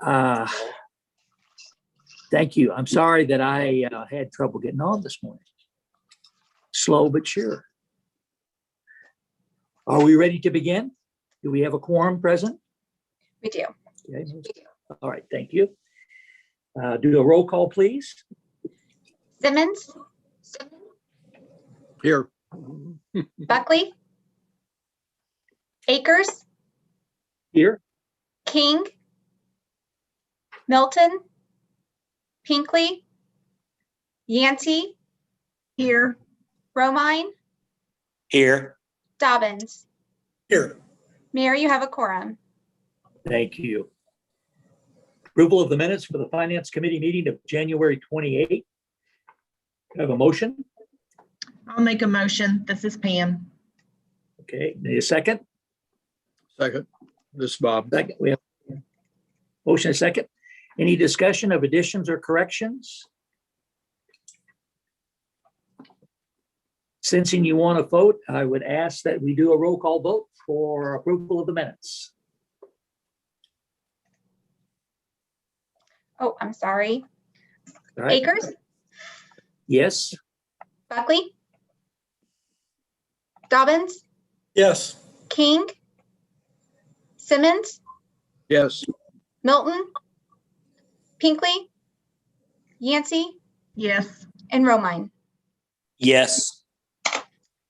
Uh, Thank you. I'm sorry that I had trouble getting on this morning. Slow but sure. Are we ready to begin? Do we have a quorum present? We do. Okay. All right, thank you. Do a roll call, please. Simmons, Here. Buckley, Akers, Here. King, Milton, Pinkley, Yancey, Here. Romine, Here. Dobbins. Here. Mayor, you have a quorum. Thank you. Approval of the minutes for the Finance Committee meeting of January 28th. Have a motion? I'll make a motion. This is Pam. Okay, need a second? Second. This is Bob. Second, we have motion and second. Any discussion of additions or corrections? Sensing you want to vote, I would ask that we do a roll call vote for approval of the minutes. Oh, I'm sorry. All right. Akers, Yes. Buckley, Dobbins, Yes. King, Simmons, Yes. Milton, Pinkley, Yancey, Yes. and Romine. Yes.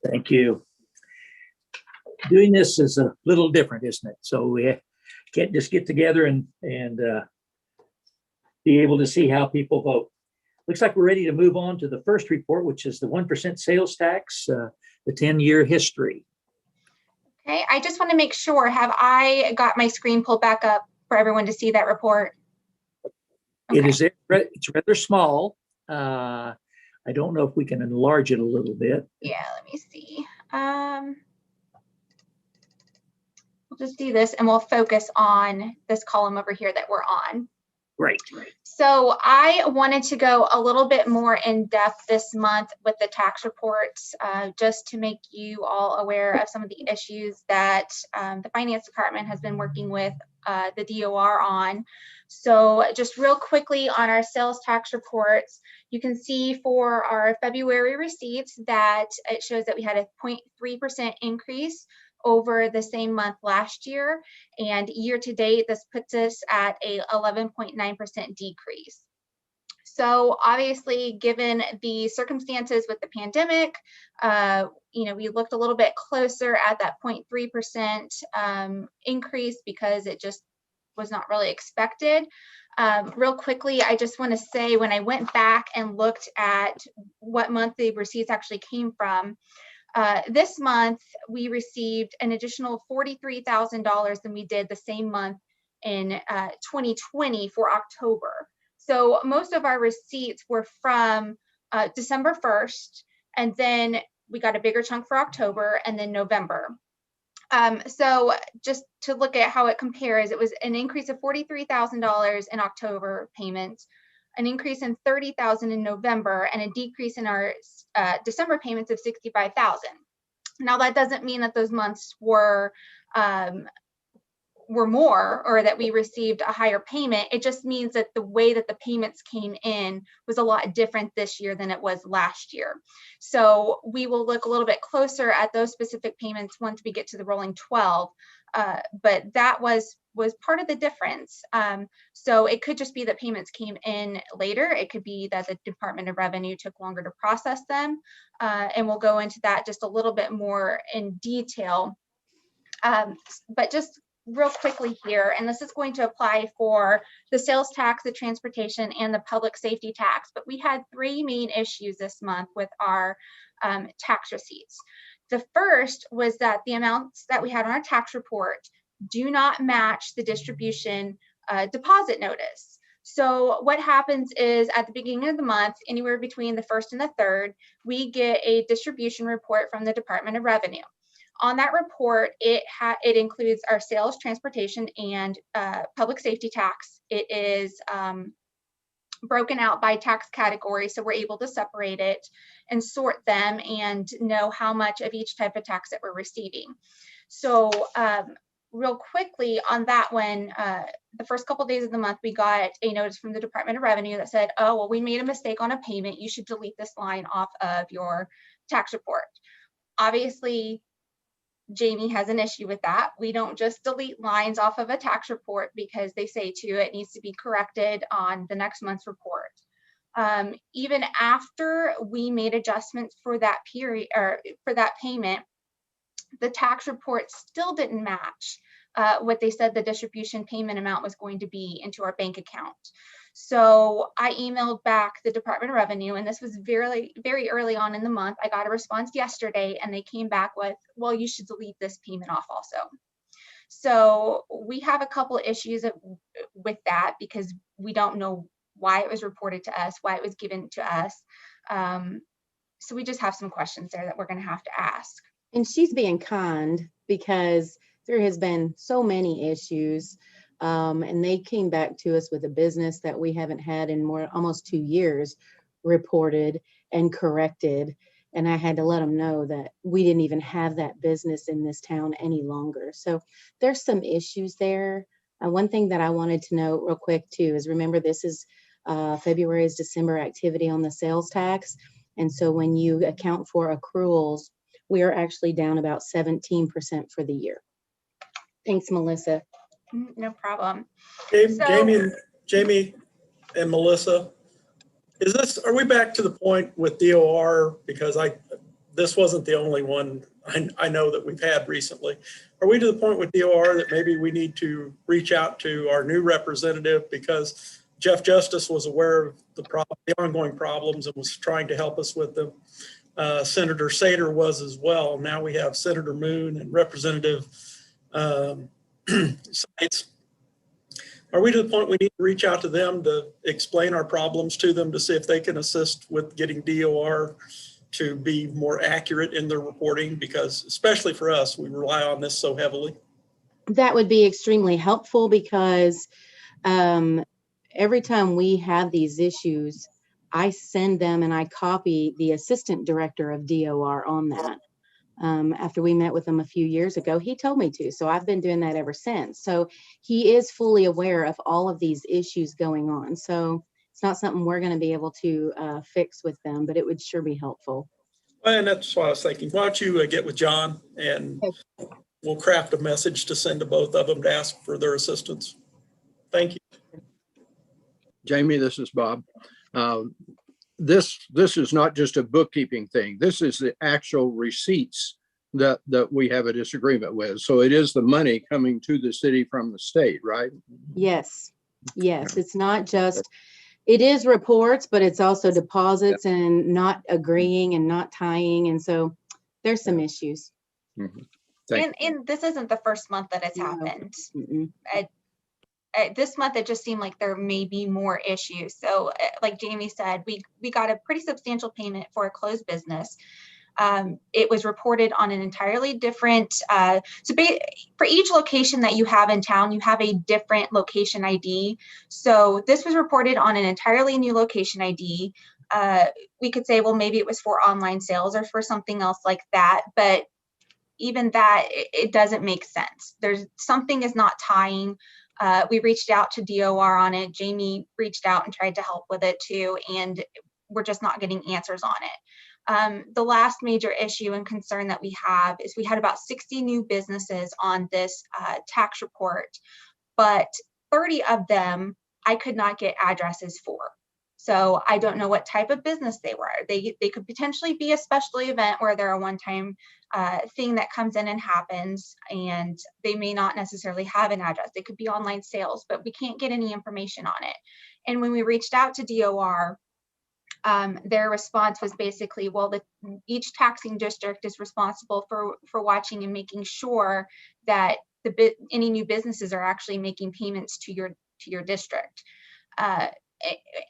Thank you. Doing this is a little different, isn't it? So we can't just get together and be able to see how people vote. Looks like we're ready to move on to the first report, which is the 1% sales tax, the 10-year history. Okay, I just want to make sure, have I got my screen pulled back up for everyone to see that report? It is, it's rather small. I don't know if we can enlarge it a little bit. Yeah, let me see. We'll just do this and we'll focus on this column over here that we're on. Great. So I wanted to go a little bit more in depth this month with the tax reports, just to make you all aware of some of the issues that the finance department has been working with the DOR on. So just real quickly on our sales tax reports, you can see for our February receipts that it shows that we had a 0.3% increase over the same month last year, and year to date this puts us at a 11.9% decrease. So obviously, given the circumstances with the pandemic, we looked a little bit closer at that 0.3% increase because it just was not really expected. Real quickly, I just want to say when I went back and looked at what month the receipts actually came from, this month, we received an additional $43,000 than we did the same month in 2020 for October. So most of our receipts were from December 1st, and then we got a bigger chunk for October and then November. So just to look at how it compares, it was an increase of $43,000 in October payments, an increase in $30,000 in November, and a decrease in our December payments of $65,000. Now that doesn't mean that those months were more or that we received a higher payment. It just means that the way that the payments came in was a lot different this year than it was last year. So we will look a little bit closer at those specific payments once we get to the rolling 12. But that was part of the difference. So it could just be that payments came in later. It could be that the Department of Revenue took longer to process them. And we'll go into that just a little bit more in detail. But just real quickly here, and this is going to apply for the sales tax, the transportation, and the public safety tax. But we had three main issues this month with our tax receipts. The first was that the amounts that we had on our tax report do not match the distribution deposit notice. So what happens is at the beginning of the month, anywhere between the 1st and the 3rd, we get a distribution report from the Department of Revenue. On that report, it includes our sales, transportation, and public safety tax. It is broken out by tax category, so we're able to separate it and sort them and know how much of each type of tax that we're receiving. So real quickly on that one, the first couple days of the month, we got a notice from the Department of Revenue that said, oh, well, we made a mistake on a payment. You should delete this line off of your tax report. Obviously, Jamie has an issue with that. We don't just delete lines off of a tax report because they say to. It needs to be corrected on the next month's report. Even after we made adjustments for that period or for that payment, the tax report still didn't match what they said the distribution payment amount was going to be into our bank account. So I emailed back the Department of Revenue, and this was very, very early on in the month. I got a response yesterday, and they came back with, well, you should delete this payment off also. So we have a couple of issues with that because we don't know why it was reported to us, why it was given to us. So we just have some questions there that we're going to have to ask. And she's being kind because there has been so many issues. And they came back to us with a business that we haven't had in almost 2 years reported and corrected. And I had to let them know that we didn't even have that business in this town any longer. So there's some issues there. One thing that I wanted to note real quick too is, remember, this is February's December activity on the sales tax. And so when you account for accruals, we are actually down about 17% for the year. Thanks, Melissa. No problem. Jamie and Melissa, are we back to the point with DOR? Because this wasn't the only one I know that we've had recently. Are we to the point with DOR that maybe we need to reach out to our new representative, because Jeff Justice was aware of the ongoing problems and was trying to help us with them. Senator Sater was as well. Now we have Senator Moon and Representative Sites. Are we to the point we need to reach out to them to explain our problems to them to see if they can assist with getting DOR to be more accurate in their reporting? Because especially for us, we rely on this so heavily. That would be extremely helpful because every time we have these issues, I send them and I copy the assistant director of DOR on that. After we met with him a few years ago, he told me to. So I've been doing that ever since. So he is fully aware of all of these issues going on. So it's not something we're going to be able to fix with them, but it would sure be helpful. And that's what I was thinking. Why don't you get with John and we'll craft a message to send to both of them to ask for their assistance. Thank you. Jamie, this is Bob. This is not just a bookkeeping thing. This is the actual receipts that we have a disagreement with. So it is the money coming to the city from the state, right? Yes. It's not just, it is reports, but it's also deposits and not agreeing and not tying. And so there's some issues. Mm-hmm. And this isn't the first month that it's No. happened. Mm-mm. This month, it just seemed like there may be more issues. So like Jamie said, we got a pretty substantial payment for a closed business. It was reported on an entirely different, for each location that you have in town, you have a different location ID. So this was reported on an entirely new location ID. We could say, well, maybe it was for online sales or for something else like that. But even that, it doesn't make sense. Something is not tying. We reached out to DOR on it. Jamie reached out and tried to help with it too, and we're just not getting answers on it. The last major issue and concern that we have is we had about 60 new businesses on this tax report, but 30 of them I could not get addresses for. So I don't know what type of business they were. They could potentially be a special event where they're a one-time thing that comes in and happens, and they may not necessarily have an address. They could be online sales, but we can't get any information on it. And when we reached out to DOR, their response was basically, well, each taxing district is responsible for watching and making sure that any new businesses are actually making payments to your district.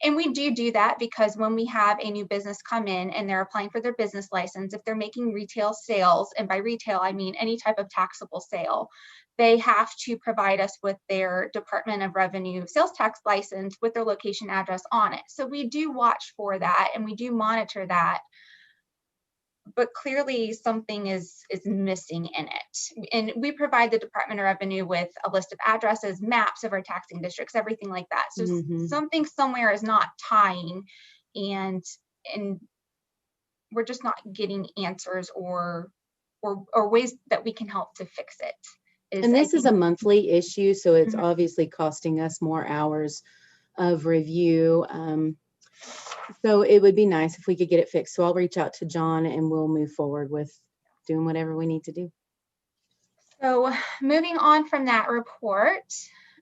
And we do that because when we have a new business come in and they're applying for their business license, if they're making retail sales, and by retail, I mean any type of taxable sale, they have to provide us with their Department of Revenue sales tax license with their location address on it. So we do watch for that and we do monitor that. but clearly something is missing in it. And we provide the Department of Revenue with a list of addresses, maps of our taxing districts, everything like that. So Mhm. something somewhere is not tying, and we're just not getting answers or ways that we can help to fix it. And this is a monthly issue, so it's Mhm. obviously costing us more hours of review. So it would be nice if we could get it fixed. So I'll reach out to John and we'll move forward with doing whatever we need to do. So moving on from that report,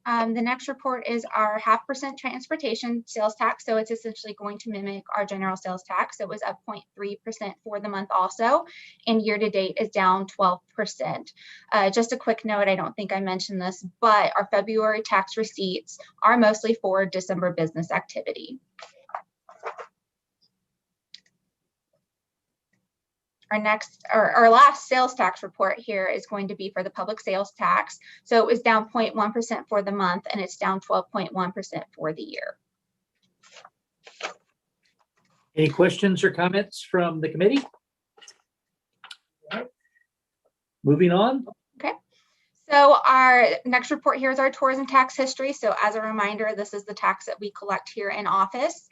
the next report is our 0.5% transportation sales tax. So it's essentially going to mimic our general sales tax. It was up 0.3% for the month also, and year to date is down 12%. Just a quick note, I don't think I mentioned this, but our February tax receipts are mostly for December business activity. Our last sales tax report here is going to be for the public sales tax. So it was down 0.1% for the month, and it's down 12.1% for the year. Any questions or comments from the committee? All right. Moving on. Okay. So our next report here is our tourism tax history. So as a reminder, this is the tax that we collect here in office.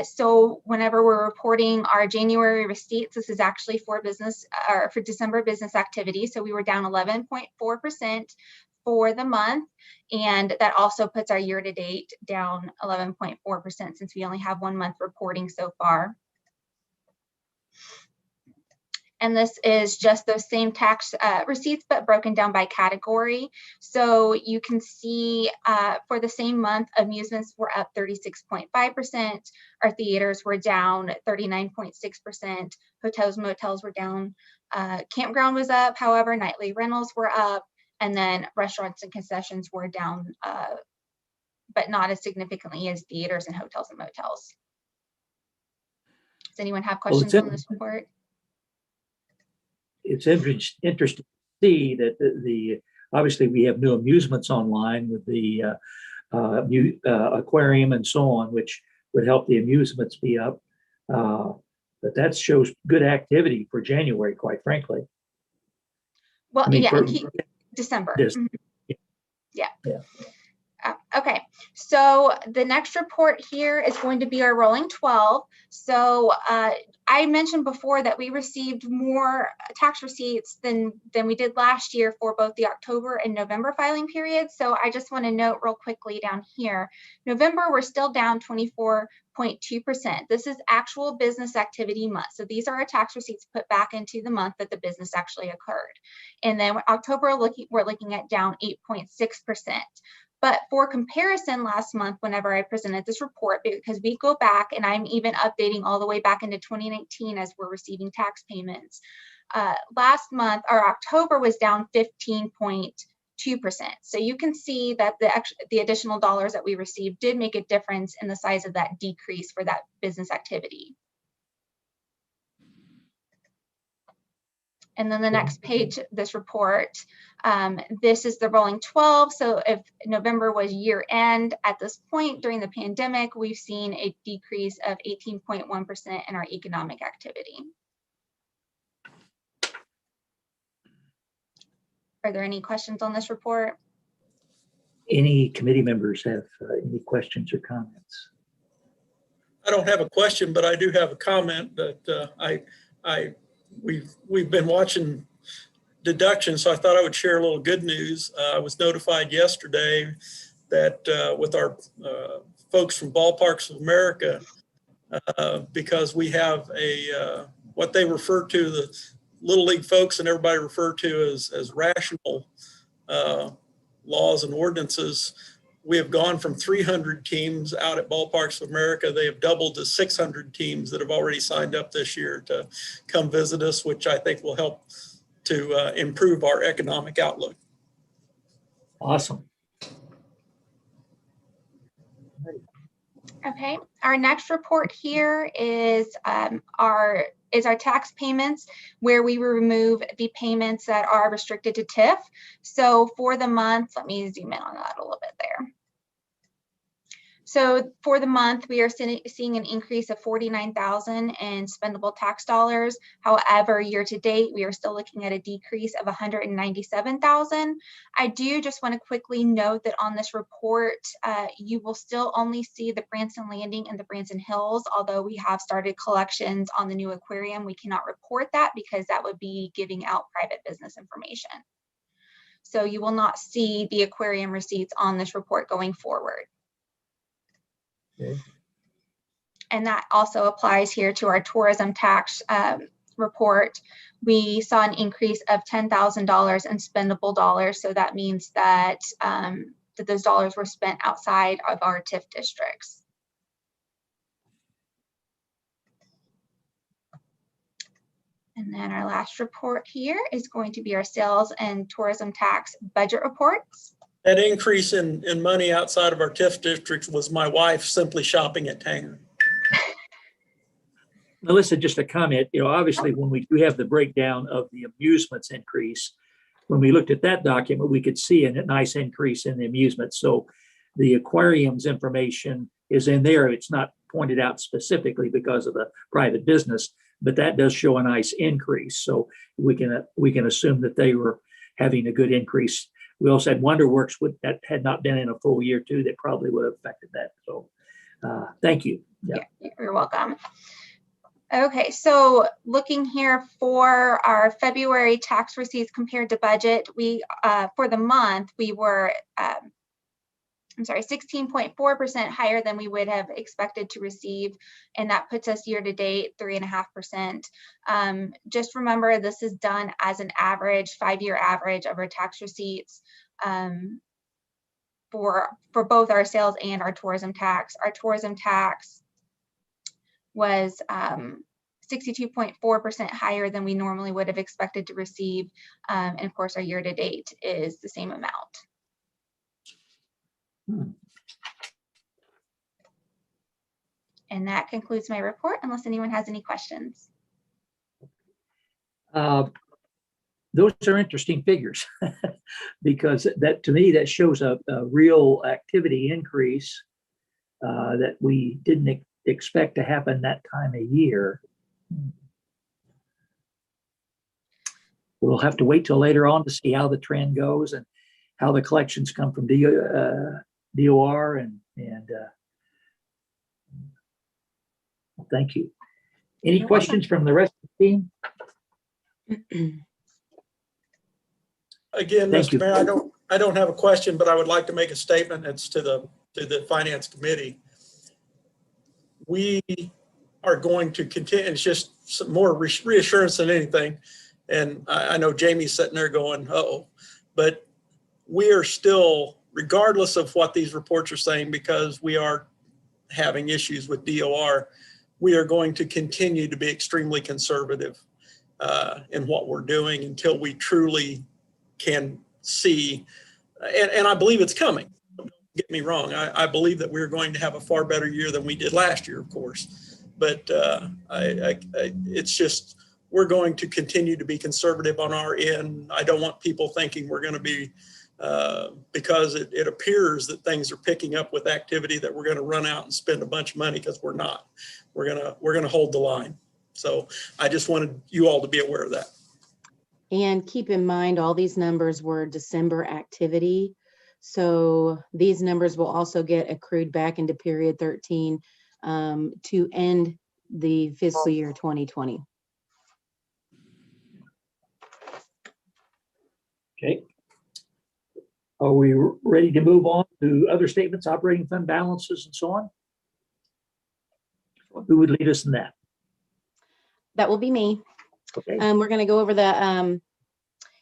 So whenever we're reporting our January receipts, this is actually for business or for December business activity. So we were down 11.4% for the month. And that also puts our year to date down 11.4% since we only have 1 month reporting so far. And this is just those same tax receipts, but broken down by category. So you can see for the same month, amusements were up 36.5%. Our theaters were down 39.6%. Hotels, motels were down. Campground was up. However, nightly rentals were up. And then restaurants and concessions were down, but not as significantly as theaters and hotels and motels. Does anyone have questions on this report? It's interesting to see that the obviously we have new amusements online with the aquarium and so on, which would help the amusements be up. But that shows good activity for January, quite frankly. Well, I mean, yeah, for December. this, Yeah. Yeah. Okay, so the next report here is going to be our rolling 12. So I mentioned before that we received more tax receipts than we did last year for both the October and November filing periods. So I just want to note real quickly down here, November, we're still down 24.2%. This is actual business activity month. So these are our tax receipts put back into the month that the business actually occurred. And then October, we're looking at down 8.6%. But for comparison, last month, whenever I presented this report, because we go back and I'm even updating all the way back into 2019 as we're receiving tax payments. Last month, our October was down 15.2%. So you can see that the additional dollars that we received did make a difference in the size of that decrease for that business activity. And then the next page, this report, this is the rolling 12. So if November was year end, at this point during the pandemic, we've seen a decrease of 18.1% in our economic activity. Are there any questions on this report? any committee members have any questions or comments? I don't have a question, but I do have a comment that we've been watching deductions, so I thought I would share a little good news. I was notified yesterday that with our folks from Ballparks of America, because we have a what they refer to, the Little League folks and everybody refer to as rational laws and ordinances. We have gone from 300 teams out at Ballparks of America. They have doubled to 600 teams that have already signed up this year to come visit us, which I think will help to improve our economic outlook. Awesome. Okay, our next report here is our tax payments, where we remove the payments that are restricted to TIF. So for the month, let me zoom in on that a little bit there. So for the month, we are seeing an increase of 49,000 in spendable tax dollars. However, year to date, we are still looking at a decrease of 197,000. I do just want to quickly note that on this report, you will still only see the Branson Landing and the Branson Hills. Although we have started collections on the new aquarium, we cannot report that because that would be giving out private business information. So you will not see the aquarium receipts on this report going forward. Okay. And that also applies here to our tourism tax report. We saw an increase of $10,000 in spendable dollars. So that means that, that those dollars were spent outside of our TIF districts. And then our last report here is going to be our sales and tourism tax budget reports. That increase in money outside of our TIF districts was my wife simply shopping at Tanger. Melissa, just a comment, obviously when we do have the breakdown of the amusements increase, when we looked at that document, we could see a nice increase in the amusements. So the aquariums information is in there. It's not pointed out specifically because of the private business, but that does show a nice increase. So we can assume that they were having a good increase. We also had WonderWorks that had not been in a full year too, that probably would have affected that. So thank you. Yeah, you're welcome. Okay, so looking here for our February tax receipts compared to budget, we for the month we were 16.4% higher than we would have expected to receive, and that puts us year to date 3.5%. Just remember, this is done as an average, 5-year average of our tax receipts for both our sales and our tourism tax. Our tourism tax was 62.4% higher than we normally would have expected to receive. And of course, our year to date is the same amount. And that concludes my report, unless anyone has any questions. Those are interesting figures because that, to me, that shows a real activity increase that we didn't expect to happen that time of year. We'll have to wait till later on to see how the trend goes and how the collections come from DOR and thank you. Any You're questions from the rest of the team? Again, Thank Mr. you. Mayor, I don't have a question, but I would like to make a statement. It's to the Finance Committee. We are going to continue. It's just some more reassurance than anything. And I know Jamie's sitting there going, uh-oh, but we are still, regardless of what these reports are saying, because we are having issues with DOR, we are going to continue to be extremely conservative in what we're doing until we truly can see, and I believe it's coming. Don't get me wrong. I believe that we're going to have a far better year than we did last year, of course. But it's just, we're going to continue to be conservative on our end. I don't want people thinking we're going to be, because it appears that things are picking up with activity, that we're going to run out and spend a bunch of money, because we're not. We're gonna hold the line. So I just wanted you all to be aware of that. And keep in mind, all these numbers were December activity. So these numbers will also get accrued back into period 13 to end the fiscal year 2020. Okay. Are we ready to move on to other statements, operating fund balances and so on? Who would lead us in that? That will be me. Okay. We're going to go over the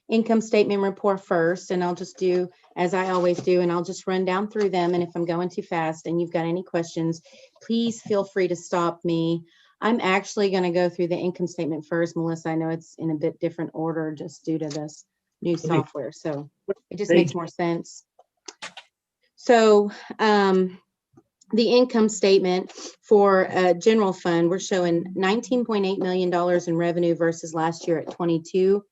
income statement report first, and I'll just do as I always do, and I'll just run down through them. And if I'm going too fast and you've got any questions, please feel free to stop me. I'm actually going to go through the income statement first, Melissa. I know it's in a bit different order just due to this new software, so it just makes more sense. So the income statement for general fund, we're showing $19.8 million in revenue versus last year at 22.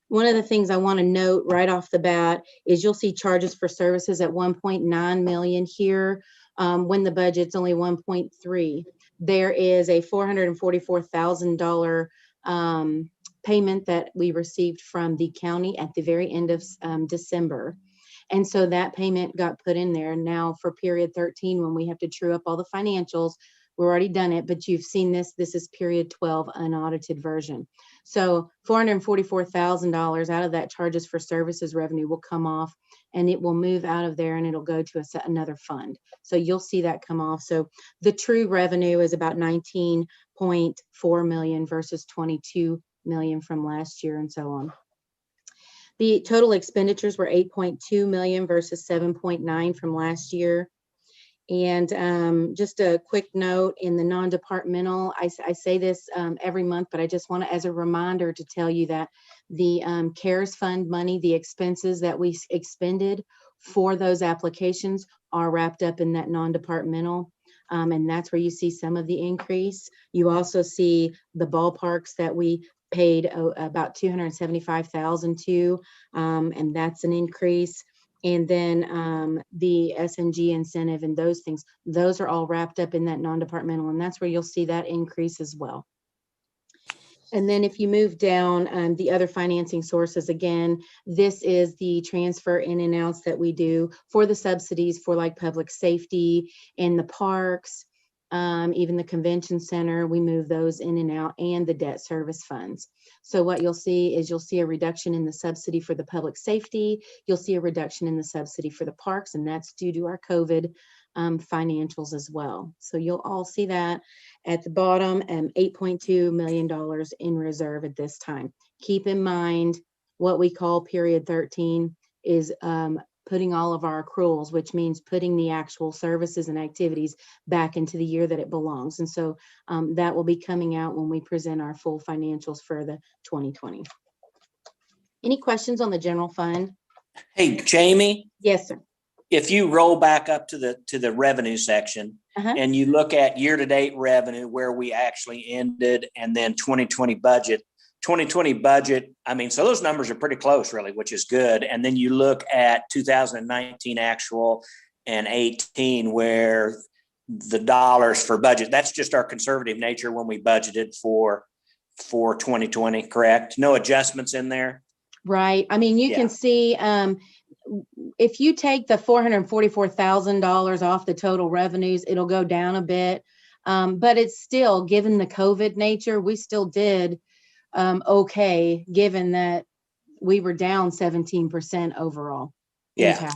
One of the things I want to note right off the bat is you'll see charges for services at 1.9 million here, when the budget's only 1.3. There is a $444,000 payment that we received from the county at the very end of December. And so that payment got put in there. Now for period 13, when we have to true up all the financials, we've already done it, but you've seen this. This is period 12, unaudited version. So $444,000 out of that charges for services revenue will come off, and it will move out of there and it'll go to another fund. So you'll see that come off. So the true revenue is about 19.4 million versus 22 million from last year, and so on. The total expenditures were 8.2 million versus 7.9 from last year. And just a quick note in the non-departmental, I say this every month, but I just want to, as a reminder, to tell you that the CARES Fund money, the expenses that we expended for those applications are wrapped up in that non-departmental. And that's where you see some of the increase. You also see the ballparks that we paid about 275,000 to, and that's an increase. And then the SMG incentive and those things, those are all wrapped up in that non-departmental, and that's where you'll see that increase as well. And then if you move down, the other financing sources, again, this is the transfer in and outs that we do for the subsidies for like public safety and the parks, even the convention center, we move those in and out, and the debt service funds. So what you'll see is you'll see a reduction in the subsidy for the public safety. You'll see a reduction in the subsidy for the parks, and that's due to our COVID financials as well. So you'll all see that at the bottom, $8.2 million in reserve at this time. Keep in mind what we call period 13 is putting all of our accruals, which means putting the actual services and activities back into the year that it belongs. And so that will be coming out when we present our full financials for the 2020. Any questions on the general fund? Hey, Jamie, Yes, sir. if you roll back up to the revenue section and you look at year-to-date revenue where we actually ended, and then 2020 budget, I mean, so those numbers are pretty close really, which is good. And then you look at 2019 actual and 18 where the dollars for budget, that's just our conservative nature when we budgeted for 2020, correct? No adjustments in there? Right. I mean, you can see if you take the $444,000 off the total revenues, it'll go down a bit. But it's still, given the COVID nature, we still did okay, given that we were down 17% overall. Yeah.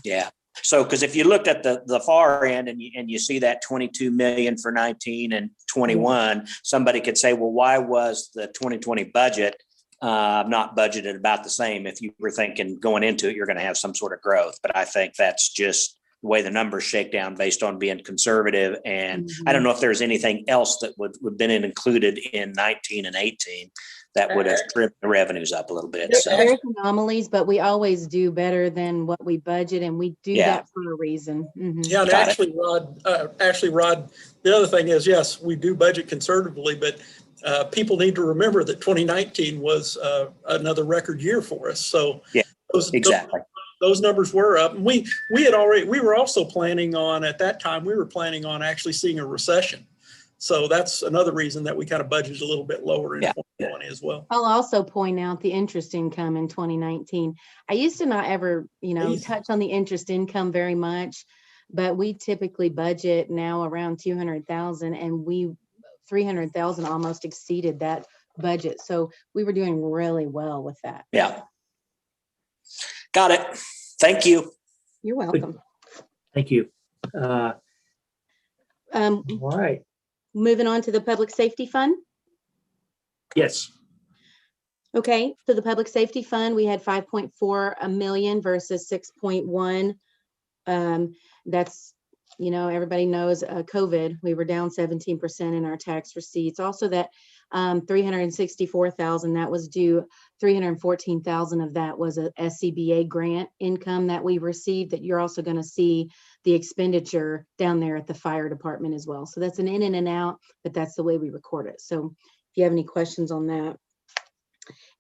So, because if you looked at the far end and you see that 22 million for 19 and 21, somebody could say, well, why was the 2020 budget not budgeted about the same? If you were thinking going into it, you're going to have some sort of growth. But I think that's just the way the numbers shake down based on being conservative. And I don't know if there's anything else that would have been included in 19 and 18 that would have trimmed the revenues up a little bit. So there's anomalies, but we always do better than what we budget, and we do that for a reason. Yeah, and actually, Rod, the other thing is, yes, we do budget conservatively, but people need to remember that 2019 was another record year for us. So those numbers were up. And we were also planning on, at that time, we were planning on actually seeing a recession. So that's another reason that we kind of budgeted a little bit lower in 2020 as well. I'll also point out the interest income in 2019. I used to not ever, touch on the interest income very much, but we typically budget now around 200,000, and 300,000 almost exceeded that budget. So we were doing really well with that. Yeah. Got it. Thank you. You're welcome. Thank you. All right. Moving on to the public safety fund. Yes. Okay, so the public safety fund, we had 5.4 million versus 6.1. That's, everybody knows COVID, we were down 17% in our tax receipts. Also that 364,000, that was due, 314,000 of that was a SCBA grant income that we received, that you're also going to see the expenditure down there at the fire department as well. So that's an in and an out, but that's the way we record it. So if you have any questions on that.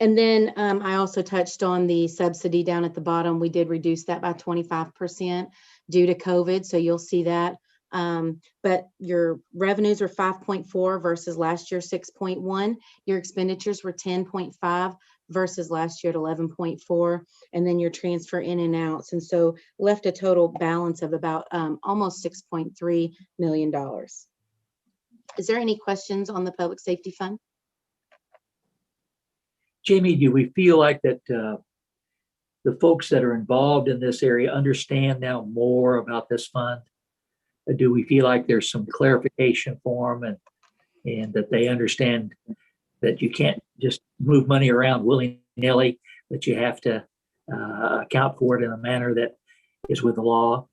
And then I also touched on the subsidy down at the bottom. We did reduce that by 25% due to COVID. So you'll see that. But your revenues are 5.4 versus last year 6.1. Your expenditures were 10.5 versus last year at 11.4. And then your transfer in and outs. And so left a total balance of about almost $6.3 million. Is there any questions on the public safety fund? Jamie, do we feel like that the folks that are involved in this area understand now more about this fund? Do we feel like there's some clarification for them and that they understand that you can't just move money around willy-nilly, that you have to account for it in a manner that is with the law?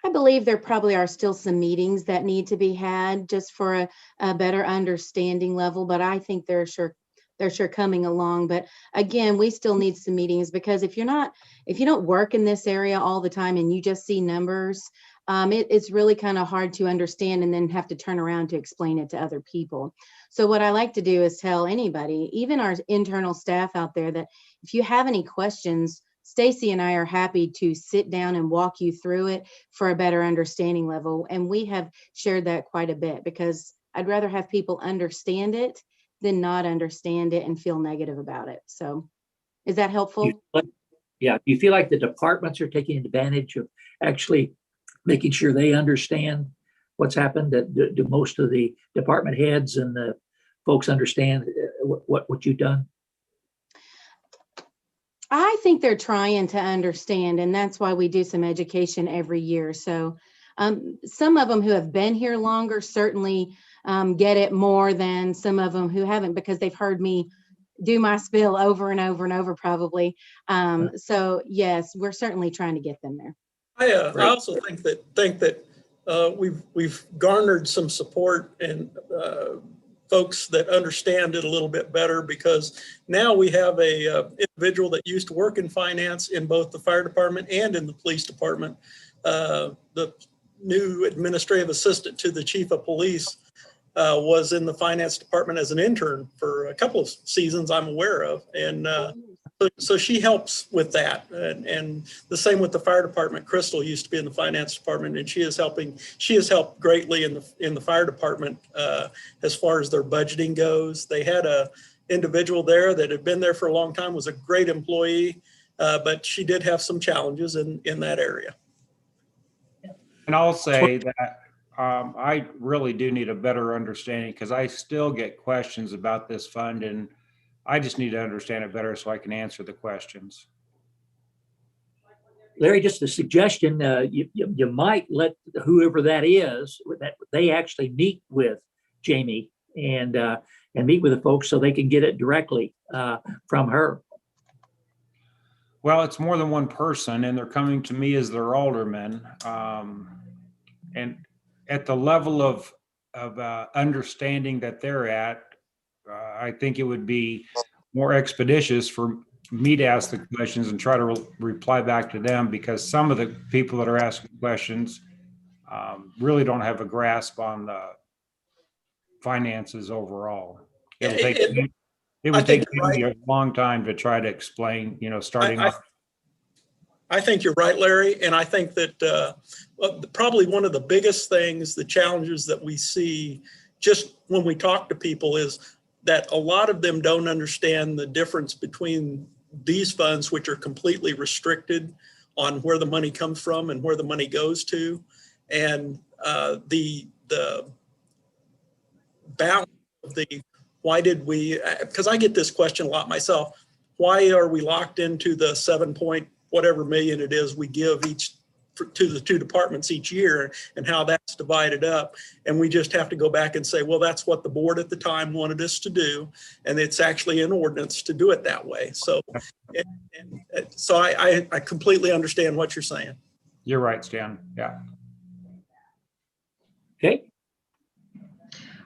I believe there probably are still some meetings that need to be had just for a better understanding level, but I think they're sure coming along. But again, we still need some meetings, because if you don't work in this area all the time and you just see numbers, it's really kind of hard to understand and then have to turn around to explain it to other people. So what I like to do is tell anybody, even our internal staff out there, that if you have any questions, Stacy and I are happy to sit down and walk you through it for a better understanding level. And we have shared that quite a bit, because I'd rather have people understand it than not understand it and feel negative about it. So is that helpful? Yeah. Do you feel like the departments are taking advantage of actually making sure they understand what's happened? Do most of the department heads and the folks understand what you've done? I think they're trying to understand, and that's why we do some education every year. So some of them who have been here longer certainly get it more than some of them who haven't, because they've heard me do my spiel over and over and over probably. So yes, we're certainly trying to get them there. I also think that we've garnered some support and folks that understand it a little bit better, because now we have a individual that used to work in finance in both the fire department and in the police department. The new administrative assistant to the chief of police was in the finance department as an intern for a couple of seasons I'm aware of. And so she helps with that. And the same with the fire department. Crystal used to be in the finance department, and she has helped greatly in the fire department as far as their budgeting goes. They had a individual there that had been there for a long time, was a great employee, but she did have some challenges in that area. And I'll say that I really do need a better understanding, because I still get questions about this fund, and I just need to understand it better so I can answer the questions. Larry, just a suggestion, you might let whoever that is, that they actually meet with Jamie and meet with the folks so they can get it directly from her. Well, it's more than one person, and they're coming to me as their aldermen. And at the level of understanding that they're at, I think it would be more expeditious for me to ask the questions and try to reply back to them, because some of the people that are asking questions really don't have a grasp on the finances overall. It would take me a long time to try to explain, starting off. I think you're right, Larry. And I think that probably one of the biggest things, the challenges that we see just when we talk to people, is that a lot of them don't understand the difference between these funds, which are completely restricted on where the money comes from and where the money goes to, and the balance of why did we, because I get this question a lot myself, why are we locked into the 7 point whatever million it is we give each to the two departments each year, and how that's divided up. And we just have to go back and say, well, that's what the board at the time wanted us to do. And it's actually an ordinance to do it that way. So, so I completely understand what you're saying. You're right, Stan. Yeah. Okay.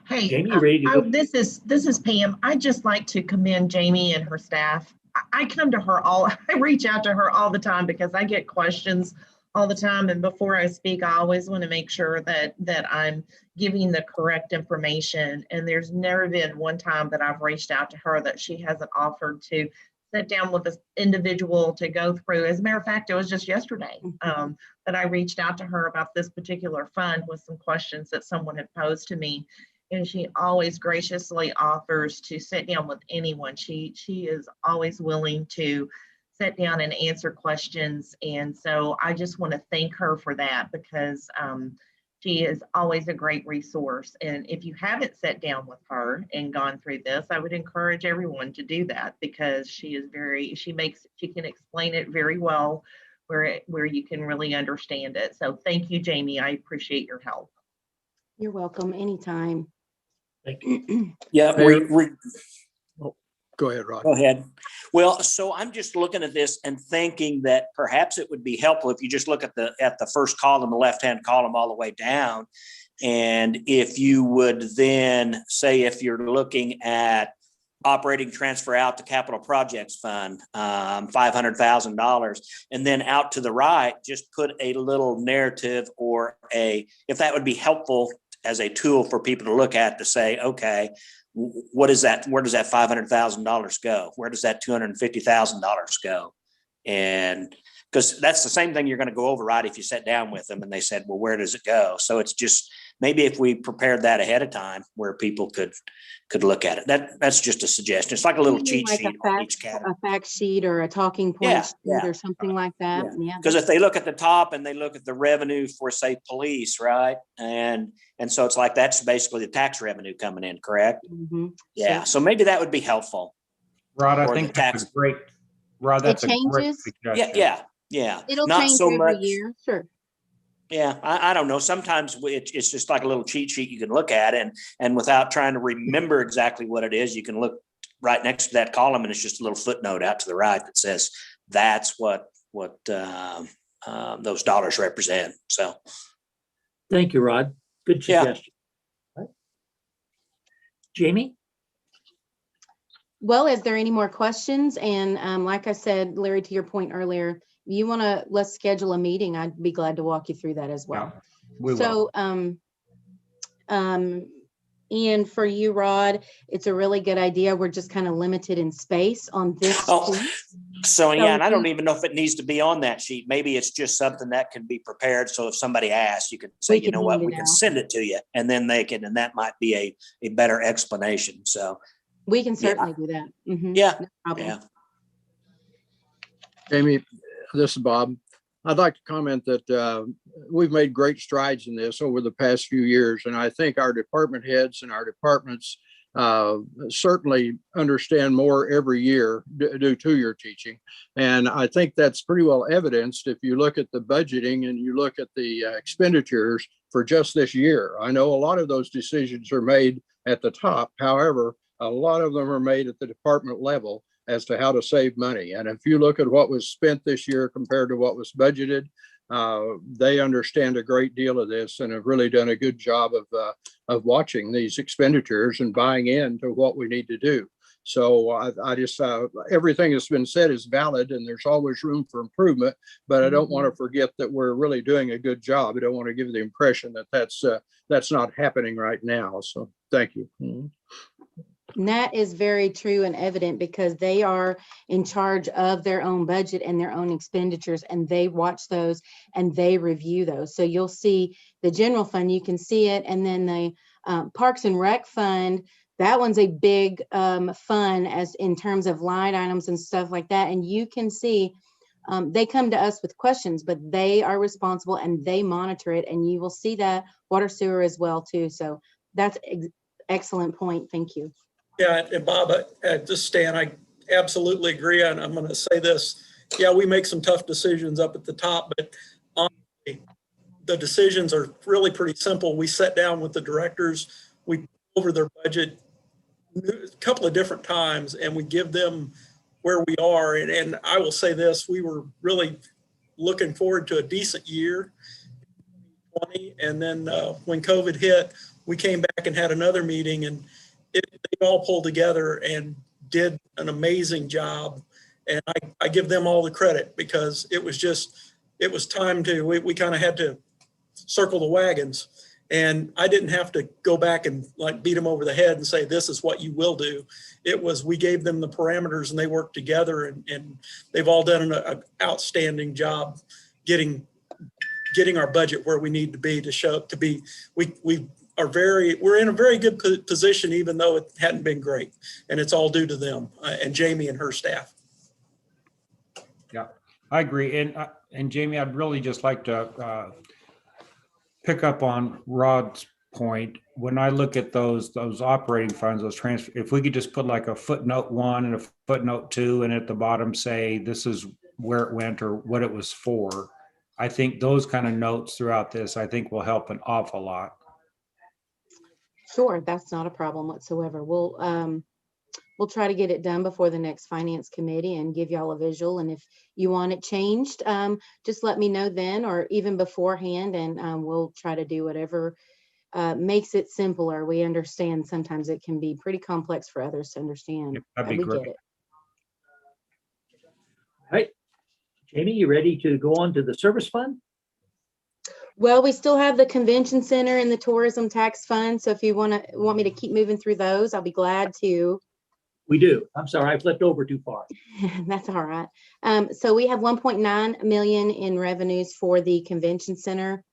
Hey, Jamie, you ready to go? this is Pam. I'd just like to commend Jamie and her staff. I come to her I reach out to her all the time because I get questions all the time. And before I speak, I always want to make sure that I'm giving the correct information. And there's never been one time that I've reached out to her that she hasn't offered to sit down with this individual to go through. As a matter of fact, it was just yesterday that I reached out to her about this particular fund with some questions that someone had posed to me. And she always graciously offers to sit down with anyone. She is always willing to sit down and answer questions. And so I just want to thank her for that, because she is always a great resource. And if you haven't sat down with her and gone through this, I would encourage everyone to do that, because she can explain it very well where you can really understand it. So thank you, Jamie. I appreciate your help. You're welcome anytime. Thank you. Yeah, Go ahead, Rod. go ahead. Well, so I'm just looking at this and thinking that perhaps it would be helpful if you just look at the first column, the left-hand column all the way down. And if you would then say, if you're looking at operating transfer out to capital projects fund, $500,000, and then out to the right, just put a little narrative or if that would be helpful as a tool for people to look at, to say, okay, what is that? Where does that $500,000 go? Where does that $250,000 go? And because that's the same thing you're going to go over, right? If you sat down with them and they said, well, where does it go? So it's just, maybe if we prepared that ahead of time where people could look at it. That's just a suggestion. It's like a little cheat Like sheet on each category. a fact sheet or a talking point sheet or something like that. Yeah. Because if they look at the top and they look at the revenue for, say, police, right? And so it's like, that's basically the tax revenue coming in, correct? Mm-hmm. Yeah. So maybe that would be helpful. Rod, I Or think the that's tax- a great, Rod, that's a great changes? suggestion. Yeah. It'll Not change so every much. year. Sure. Yeah, I don't know. Sometimes it's just like a little cheat sheet you can look at, and without trying to remember exactly what it is, you can look right next to that column, and it's just a little footnote out to the right that says that's what those dollars represent. So, Thank you, Rod. Good Yeah. suggestion. Right. Jamie? Well, is there any more questions? And like I said, Larry, to your point earlier, let's schedule a meeting. I'd be glad to walk you through that as well. Yeah, we will. So, Ian, for you, Rod, it's a really good idea. We're just kind of limited in space on this sheet. So yeah, and I don't even know if it needs to be on that sheet. Maybe it's just something that can be prepared. So if somebody asks, you can say, you know what, we can send it to you, and then and that might be a better explanation. So we can certainly do that. Mm-hmm. Yeah. No problem. Yeah. Amy, this is Bob. I'd like to comment that we've made great strides in this over the past few years. And I think our department heads and our departments certainly understand more every year due to your teaching. And I think that's pretty well evidenced if you look at the budgeting and you look at the expenditures for just this year. I know a lot of those decisions are made at the top. However, a lot of them are made at the department level as to how to save money. And if you look at what was spent this year compared to what was budgeted, they understand a great deal of this and have really done a good job of watching these expenditures and buying into what we need to do. So I just, everything that's been said is valid, and there's always room for improvement, but I don't want to forget that we're really doing a good job. I don't want to give the impression that that's not happening right now. So thank you. Mm-hmm. And that is very true and evident, because they are in charge of their own budget and their own expenditures, and they watch those and they review those. So you'll see the general fund, you can see it. And then the Parks and Rec fund, that one's a big fund as in terms of line items and stuff like that. And you can see they come to us with questions, but they are responsible and they monitor it. And you will see that water sewer as well too. So that's excellent point. Thank you. Yeah, and Bob, Stan, I absolutely agree. And I'm going to say this. Yeah, we make some tough decisions up at the top, but honestly, the decisions are really pretty simple. We sat down with the directors, we go over their budget a couple of different times, and we give them where we are. And I will say this, we were really looking forward to a decent year, 2020. And then when COVID hit, we came back and had another meeting, and they all pulled together and did an amazing job. And I give them all the credit, because it was just it was time to, we kind of had to circle the wagons. And I didn't have to go back and like beat them over the head and say, this is what you will do. It was, we gave them the parameters and they worked together, and they've all done an outstanding job getting our budget where we need to be to show up to be, we're in a very good position, even though it hadn't been great. And it's all due to them and Jamie and her staff. Yeah, I agree. And Jamie, I'd really just like to pick up on Rod's point. When I look at those operating funds, those transfer, if we could just put like a footnote 1 and a footnote 2, and at the bottom say this is where it went or what it was for, I think those kind of notes throughout this, I think will help an awful lot. Sure, that's not a problem whatsoever. We'll try to get it done before the next finance committee and give y'all a visual. And if you want it changed, just let me know then, or even beforehand, and we'll try to do whatever makes it simpler. We understand sometimes it can be pretty complex for others to understand. Yep, that'd be We great. get it. All right. Jamie, you ready to go on to the service fund? Well, we still have the convention center and the tourism tax fund. So if you want me to keep moving through those, I'll be glad to. We do. I'm sorry, I flipped over too far. That's all right. So we have 1.9 million in revenues for the convention center,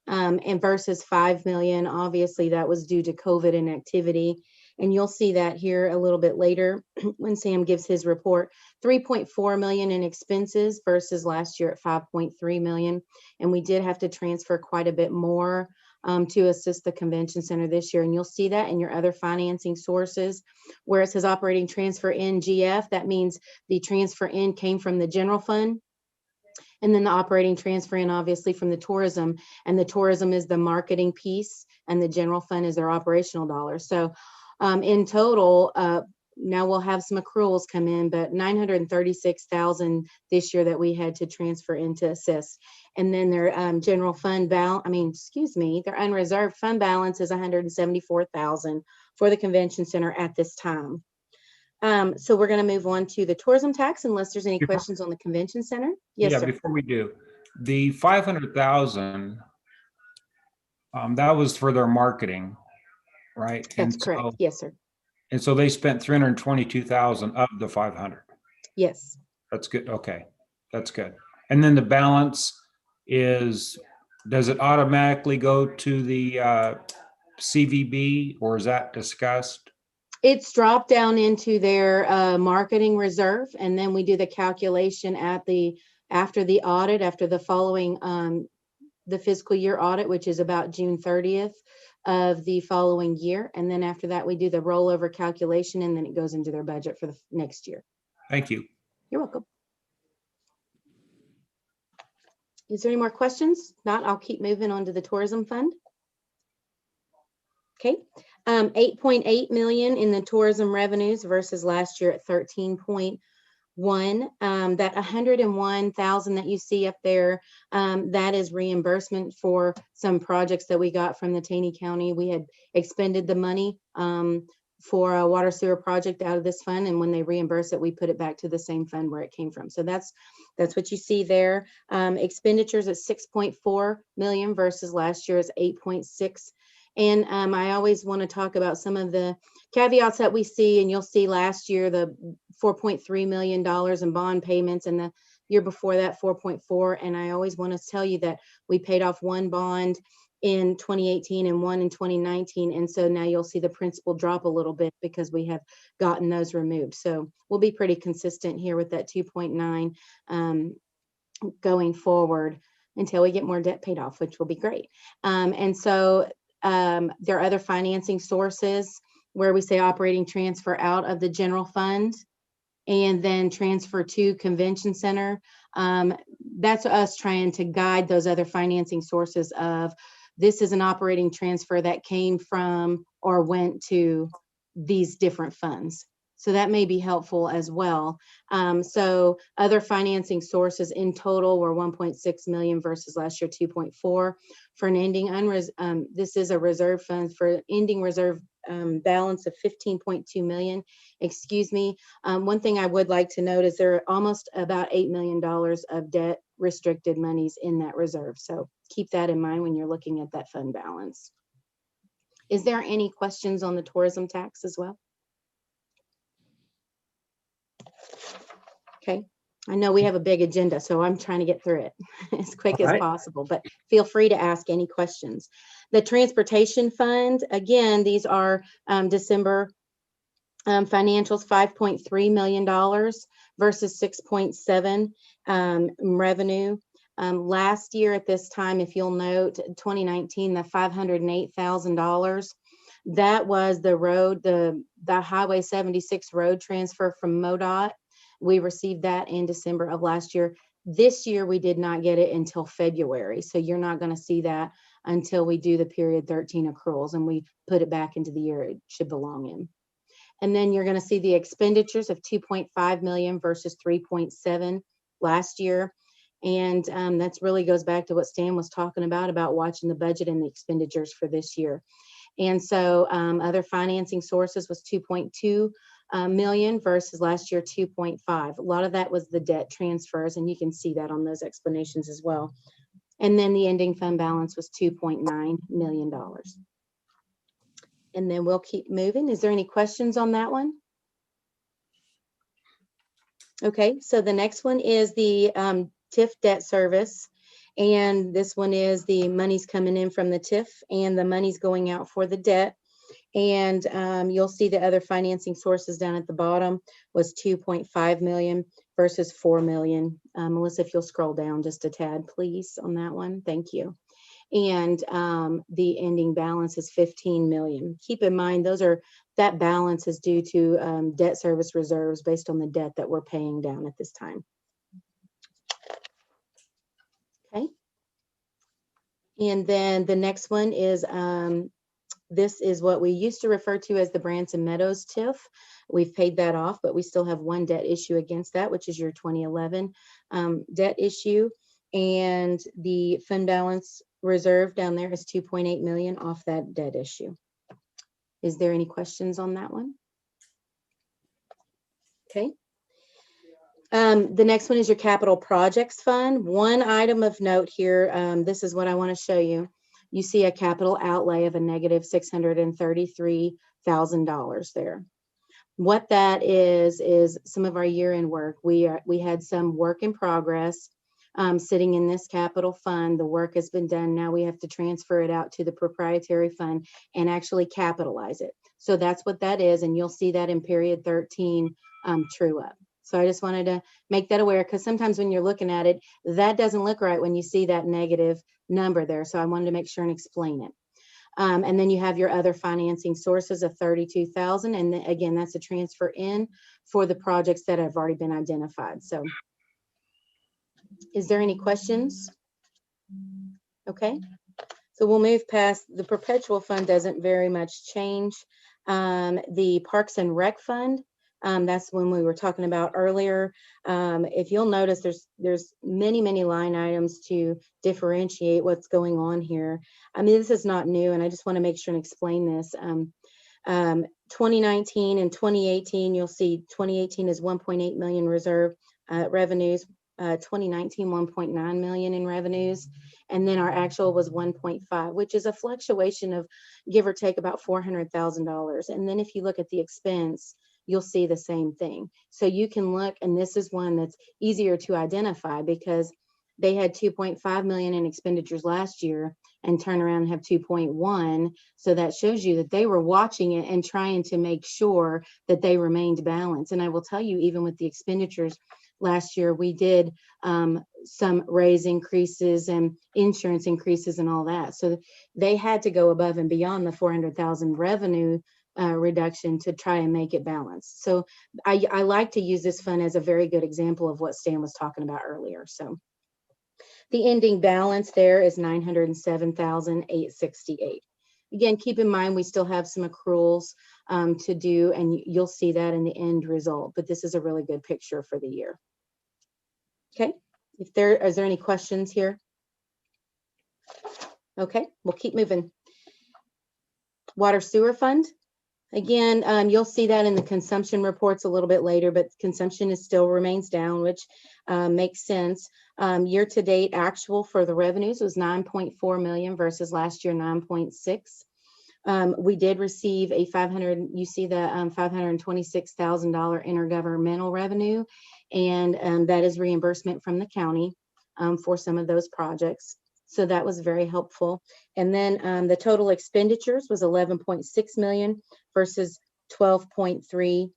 and versus 5 million. Obviously, that was due to COVID inactivity. And you'll see that here a little bit later when Sam gives his report. 3.4 million in expenses versus last year at 5.3 million. And we did have to transfer quite a bit more to assist the convention center this year. And you'll see that in your other financing sources, where it says operating transfer in GF. That means the transfer in came from the general fund. And then the operating transfer in, obviously, from the tourism. And the tourism is the marketing piece, and the general fund is their operational dollars. So in total, now we'll have some accruals come in, but 936,000 this year that we had to transfer into assist. And then their general fund their unreserved fund balance is 174,000 for the convention center at this time. So we're going to move on to the tourism tax, unless there's any questions on the convention center. Yes, Yeah, sir. before we do, the 500,000, that was for their marketing, right? That's And correct. so, Yes, sir. and so they spent 322,000 of the 500. Yes. That's good. Okay, that's good. And then the balance is, does it automatically go to the CVB, or is that discussed? It's dropped down into their marketing reserve, and then we do the calculation after the audit, after the following the fiscal year audit, which is about June 30th of the following year. And then after that, we do the rollover calculation, and then it goes into their budget for the next year. Thank you. You're welcome. Is there any more questions? Not, I'll keep moving on to the tourism fund. Okay, 8.8 million in the tourism revenues versus last year at 13.1. That 101,000 that you see up there, that is reimbursement for some projects that we got from the Taney County. We had expended the money for a water sewer project out of this fund, and when they reimburse it, we put it back to the same fund where it came from. So that's what you see there. Expenditures at 6.4 million versus last year's 8.6. And I always want to talk about some of the caveats that we see, and you'll see last year the $4.3 million in bond payments, and the year before that 4.4. And I always want to tell you that we paid off one bond in 2018 and one in 2019. And so now you'll see the principal drop a little bit because we have gotten those removed. So we'll be pretty consistent here with that 2.9 going forward until we get more debt paid off, which will be great. And so there are other financing sources where we say operating transfer out of the general fund and then transfer to convention center. That's us trying to guide those other financing sources of, this is an operating transfer that came from or went to these different funds. So that may be helpful as well. So other financing sources in total were 1.6 million versus last year 2.4. For an ending this is a reserve fund for ending reserve balance of 15.2 million. Excuse me. One thing I would like to note is there are almost about $8 million of debt restricted monies in that reserve. So keep that in mind when you're looking at that fund balance. Is there any questions on the tourism tax as well? Okay, I know we have a big agenda, so I'm trying to get through it as quick All as right. possible, but feel free to ask any questions. The transportation fund, again, these are December financials, $5.3 million versus 6.7 revenue. Last year at this time, if you'll note, 2019, the $508,000, that was the road, the Highway 76 road transfer from MoDOT. We received that in December of last year. This year, we did not get it until February. So you're not going to see that until we do the period 13 accruals and we put it back into the year it should belong in. And then you're going to see the expenditures of 2.5 million versus 3.7 last year. And that's really goes back to what Stan was talking about watching the budget and the expenditures for this year. And so other financing sources was 2.2 million versus last year 2.5. A lot of that was the debt transfers, and you can see that on those explanations as well. And then the ending fund balance was $2.9 million. And then we'll keep moving. Is there any questions on that one? Okay, so the next one is the TIF debt service. And this one is the money's coming in from the TIF and the money's going out for the debt. And you'll see the other financing sources down at the bottom was 2.5 million versus 4 million. Melissa, if you'll scroll down just a tad, please, on that one. Thank you. And the ending balance is 15 million. Keep in mind, that balance is due to debt service reserves based on the debt that we're paying down at this time. Okay. And then the next one is, this is what we used to refer to as the Branson Meadows TIF. We've paid that off, but we still have one debt issue against that, which is your 2011 debt issue. And the fund balance reserve down there is 2.8 million off that debt issue. Is there any questions on that one? Okay. The next one is your capital projects fund. One item of note here, this is what I want to show you. You see a capital outlay of a negative $633,000 there. What that is some of our year-end work. We had some work in progress sitting in this capital fund. The work has been done. Now we have to transfer it out to the proprietary fund and actually capitalize it. So that's what that is. And you'll see that in period 13 true up. So I just wanted to make that aware, because sometimes when you're looking at it, that doesn't look right when you see that negative number there. So I wanted to make sure and explain it. And then you have your other financing sources of 32,000. And then, again, that's a transfer in for the projects that have already been identified. So is there any questions? Okay. So we'll move past the perpetual fund. Doesn't very much change. The Parks and Rec fund, that's when we were talking about earlier. If you'll notice, there's many line items to differentiate what's going on here. I mean, this is not new, and I just want to make sure and explain this. 2019 and 2018, you'll see 2018 is 1.8 million reserve revenues. 2019, 1.9 million in revenues. And then our actual was 1.5, which is a fluctuation of give or take about $400,000. And then if you look at the expense, you'll see the same thing. So you can look, and this is one that's easier to identify because they had 2.5 million in expenditures last year and turn around and have 2.1. So that shows you that they were watching it and trying to make sure that they remained balanced. And I will tell you, even with the expenditures last year, we did some raise increases and insurance increases and all that. So they had to go above and beyond the 400,000 revenue reduction to try and make it balanced. So I like to use this fund as a very good example of what Stan was talking about earlier. So the ending balance there is 907,868. Again, keep in mind, we still have some accruals to do, and you'll see that in the end result, but this is a really good picture for the year. Okay, is there any questions here? Okay, we'll keep moving. Water sewer fund. Again, you'll see that in the consumption reports a little bit later, but consumption is still remains down, which makes sense. Year-to-date actual for the revenues was 9.4 million versus last year 9.6. We did receive a you see the $526,000 intergovernmental revenue, and that is reimbursement from the county for some of those projects. So that was very helpful. And then the total expenditures was 11.6 million versus 12.3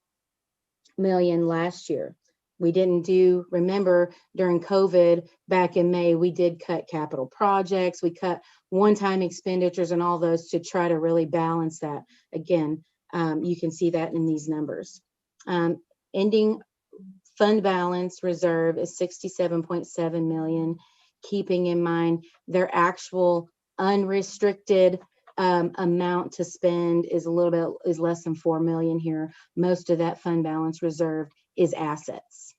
million last year. We didn't remember during COVID back in May, we did cut capital projects, we cut one-time expenditures and all those to try to really balance that. Again, you can see that in these numbers. Ending fund balance reserve is 67.7 million, keeping in mind their actual unrestricted amount to spend is less than 4 million here. Most of that fund balance reserve is assets.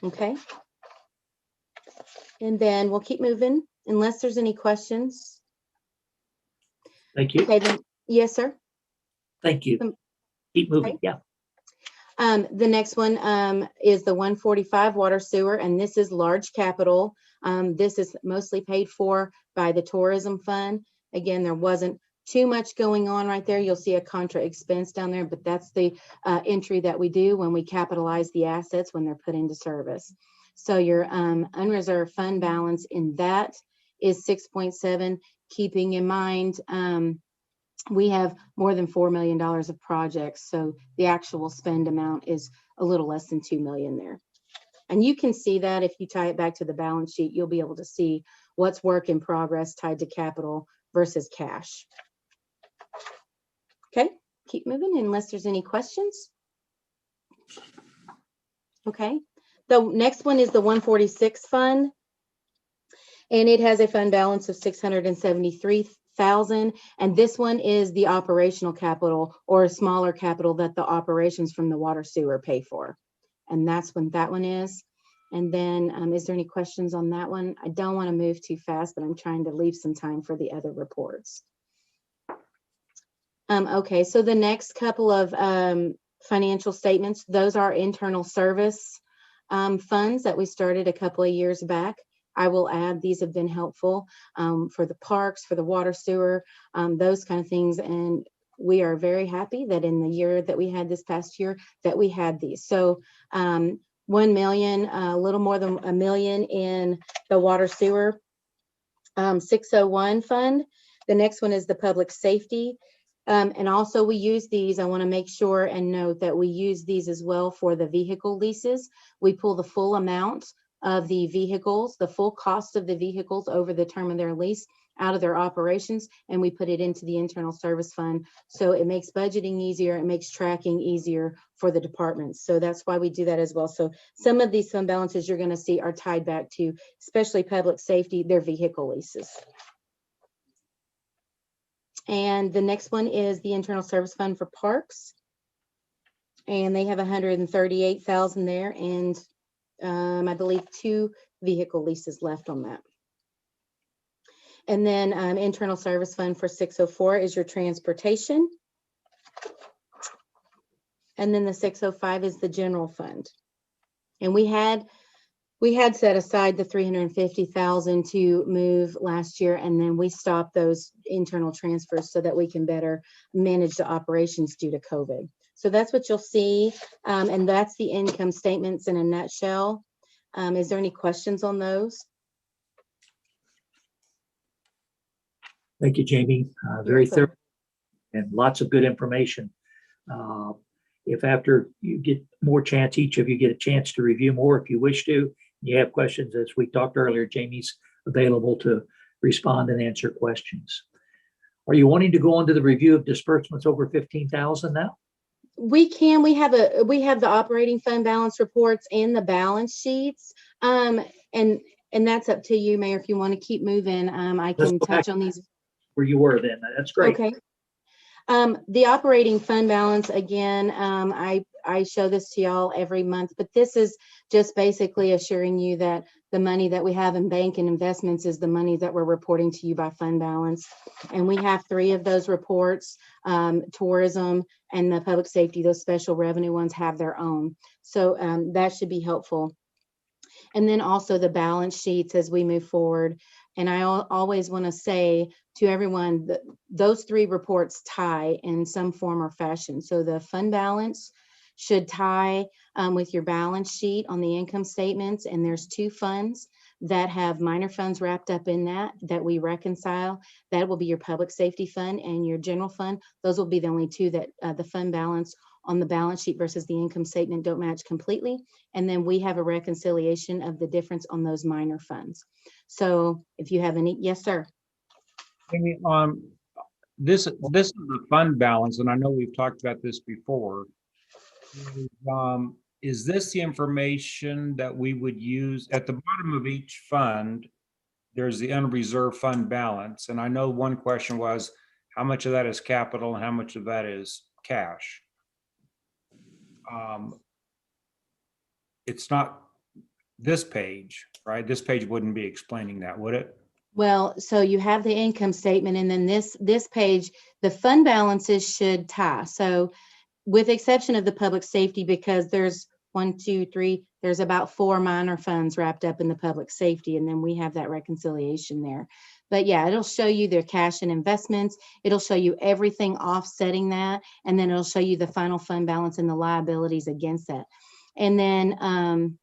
Okay. And then we'll keep moving unless there's any questions. Thank you. Okay, then, yes, sir. Thank you. Keep moving. Okay. Yeah. The next one is the 145 water sewer, and this is large capital. This is mostly paid for by the tourism fund. Again, there wasn't too much going on right there. You'll see a contra expense down there, but that's the entry that we do when we capitalize the assets when they're put into service. So your unreserved fund balance in that is 6.7, keeping in mind we have more than $4 million of projects. So the actual spend amount is a little less than 2 million there. And you can see that if you tie it back to the balance sheet, you'll be able to see what's work in progress tied to capital versus cash. Okay, keep moving unless there's any questions. Okay, the next one is the 146 fund, and it has a fund balance of 673,000, and this one is the operational capital or a smaller capital that the operations from the water sewer pay for, and that's what that one is. And then is there any questions on that one? I don't want to move too fast, but I'm trying to leave some time for the other reports. Okay, so the next couple of financial statements, those are internal service funds that we started a couple of years back. I will add, these have been helpful for the parks, for the water sewer, those kind of things. And we are very happy that in the year that we had this past year that we had these. So 1 million, a little more than $1 million in the water sewer 601 fund. The next one is the public safety. And also we use these, I want to make sure and note that we use these as well for the vehicle leases. We pull the full amount of the vehicles, the full cost of the vehicles over the term of their lease out of their operations, and we put it into the internal service fund. So it makes budgeting easier, it makes tracking easier for the departments. So that's why we do that as well. So some of these fund balances you're going to see are tied back to, especially public safety, their vehicle leases. And the next one is the internal service fund for parks. And they have 138,000 there, and I believe 2 vehicle leases left on that. And then internal service fund for 604 is your transportation. And then the 605 is the general fund. And we had set aside the 350,000 to move last year, and then we stopped those internal transfers so that we can better manage the operations due to COVID. So that's what you'll see, and that's the income statements in a nutshell. Is there any questions on those? Thank you, Jamie. Very thorough and lots of good information. If after you get more chance, each of you get a chance to review more if you wish to, you have questions, as we talked earlier, Jamie's available to respond and answer questions. Are you wanting to go on to the review of disbursements over 15,000 now? We can. We have the operating fund balance reports and the balance sheets, and that's up to you, Mayor. If you want to keep moving, I can touch on these. Where you were then, that's great. Okay. The operating fund balance, again, I I show this to y'all every month, but this is just basically assuring you that the money that we have in bank and investments is the money that we're reporting to you by fund balance. And we have 3 of those reports. Tourism and the public safety, those special revenue ones, have their own. So that should be helpful. And then also the balance sheets as we move forward. And I always want to say to everyone that those 3 reports tie in some form or fashion. So the fund balance should tie with your balance sheet on the income statements. And there's 2 funds that have minor funds wrapped up in that we reconcile. That will be your public safety fund and your general fund. Those will be the only 2 that the fund balance on the balance sheet versus the income statement don't match completely. And then we have a reconciliation of the difference on those minor funds. So if you have any, yes, sir. Amy, this is the fund balance, and I know we've talked about this before. Is this the information that we would use at the bottom of each fund? There's the unreserved fund balance, and I know one question was how much of that is capital and how much of that is cash. It's not this page, right? This page wouldn't be explaining that, would it? Well, so you have the income statement, and then this page, the fund balances should tie. So with exception of the public safety, because there's 1, 2, 3, there's about 4 minor funds wrapped up in the public safety, and then we have that reconciliation there. But yeah, it'll show you their cash and investments. It'll show you everything offsetting that, and then it'll show you the final fund balance and the liabilities against that. And then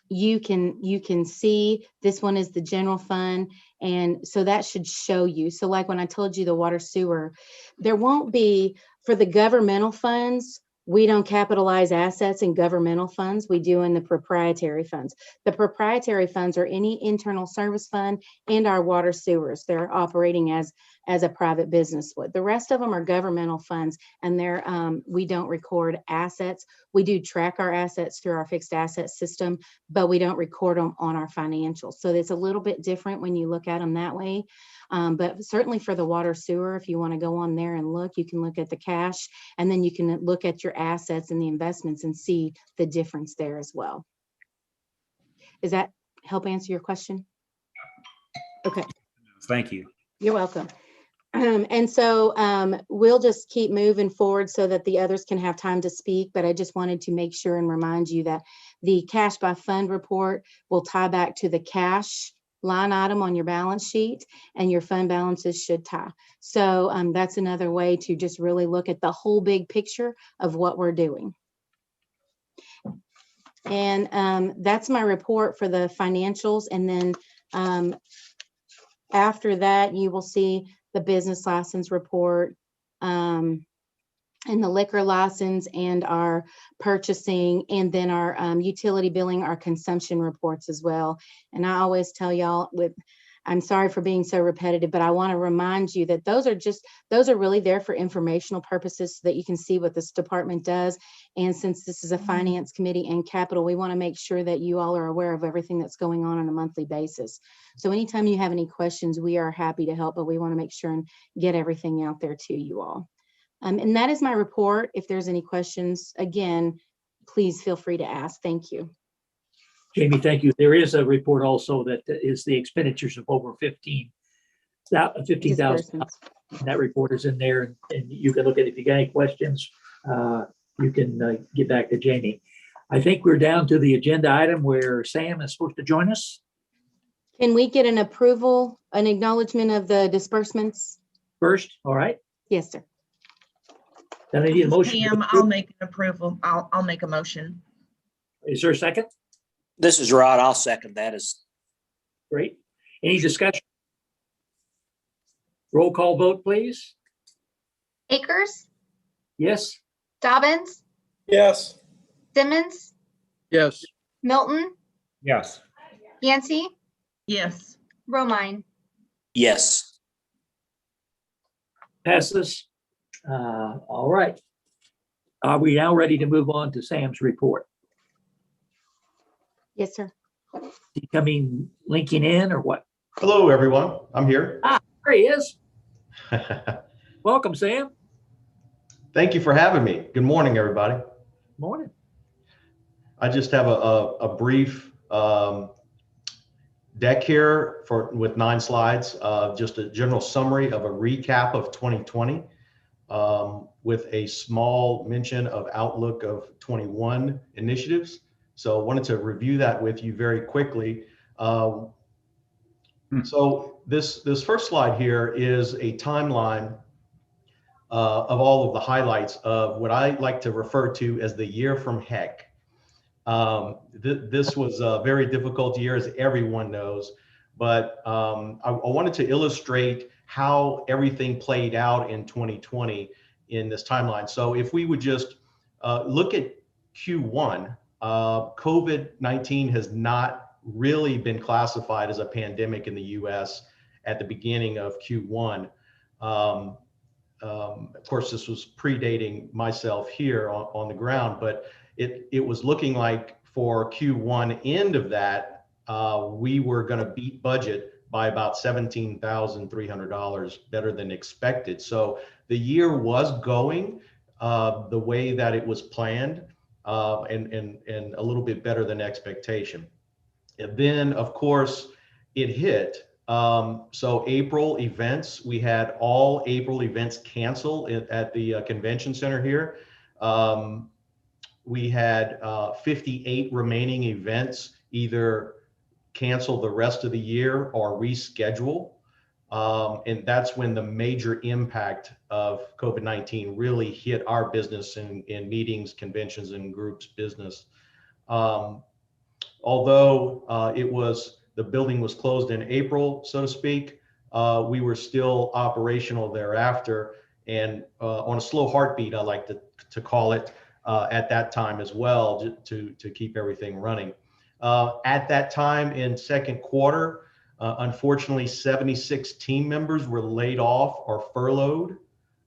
you can see this one is the general fund, and so that should show you. So like when I told you the water sewer, there won't be, for the governmental funds, we don't capitalize assets in governmental funds. We do in the proprietary funds. The proprietary funds are any internal service fund and our water sewers. They're operating as a private business would. The rest of them are governmental funds, and they're we don't record assets. We do track our assets through our fixed asset system, but we don't record them on our financials. So it's a little bit different when you look at them that way. But certainly for the water sewer, if you want to go on there and look, you can look at the cash, and then you can look at your assets and the investments and see the difference there as well. Does that help answer your question? Okay. Thank you. You're welcome. And so we'll just keep moving forward so that the others can have time to speak, but I just wanted to make sure and remind you that the cash by fund report will tie back to the cash line item on your balance sheet, and your fund balances should tie. So that's another way to just really look at the whole big picture of what we're doing. And that's my report for the financials. And then after that, you will see the business license report, and the liquor license, and our purchasing, and then our utility billing, our consumption reports as well. And I always tell y'all, I'm sorry for being so repetitive, but I want to remind you that those are really there for informational purposes so that you can see what this department does. And since this is a finance committee and capital, we want to make sure that you all are aware of everything that's going on a monthly basis. So anytime you have any questions, we are happy to help, but we want to make sure and get everything out there to you all. And that is my report. If there's any questions, again, please feel free to ask. Thank you. Jamie, thank you. There is a report also that is the expenditures of over 15,000. Disbursements. That report is in there, and you can look at it. If you got any questions, you can get back to Jamie. I think we're down to the agenda item where Sam is supposed to join us. Can we get an approval, an acknowledgement of the disbursements? First, all right. Yes, sir. Then I need a motion. Pam, I'll make an approval. I'll make a motion. Is there a second? This is Rod. I'll second that. Great. Any discussion? Roll call vote, please. Akers, Yes. Dobbins, Yes. Simmons, Yes, Milton, Yes. Yancey, Yes. Romine. Yes. Passes. All right. Are we now ready to move on to Sam's report? Yes, sir. Is he coming, linking in, or what? Hello, everyone. I'm here. There he is. Welcome, Sam. Thank you for having me. Good morning, everybody. Morning. I just have a brief deck here with 9 slides, just a general summary of a recap of 2020 with a small mention of outlook of 21 initiatives. So I wanted to review that with you very quickly. So this first slide here is a timeline of all of the highlights of what I like to refer to as the year from heck. This was a very difficult year, as everyone knows, but I wanted to illustrate how everything played out in 2020 in this timeline. So if we would just look at Q1, COVID-19 has not really been classified as a pandemic in the US at the beginning of Q1. Of course, this was predating myself here on the ground, but it was looking like for Q1 end of that, we were going to beat budget by about $17,300 better than expected. So the year was going the way that it was planned, and a little bit better than expectation. And then, of course, it hit. So April events, we had all April events cancel at the convention center here. We had 58 remaining events either cancel the rest of the year or reschedule. And that's when the major impact of COVID-19 really hit our business in meetings, conventions, and groups business. Although the building was closed in April, so to speak, we were still operational thereafter, and on a slow heartbeat, I like to call it, at that time as well, to keep everything running. At that time in second quarter, unfortunately, 76 team members were laid off or furloughed.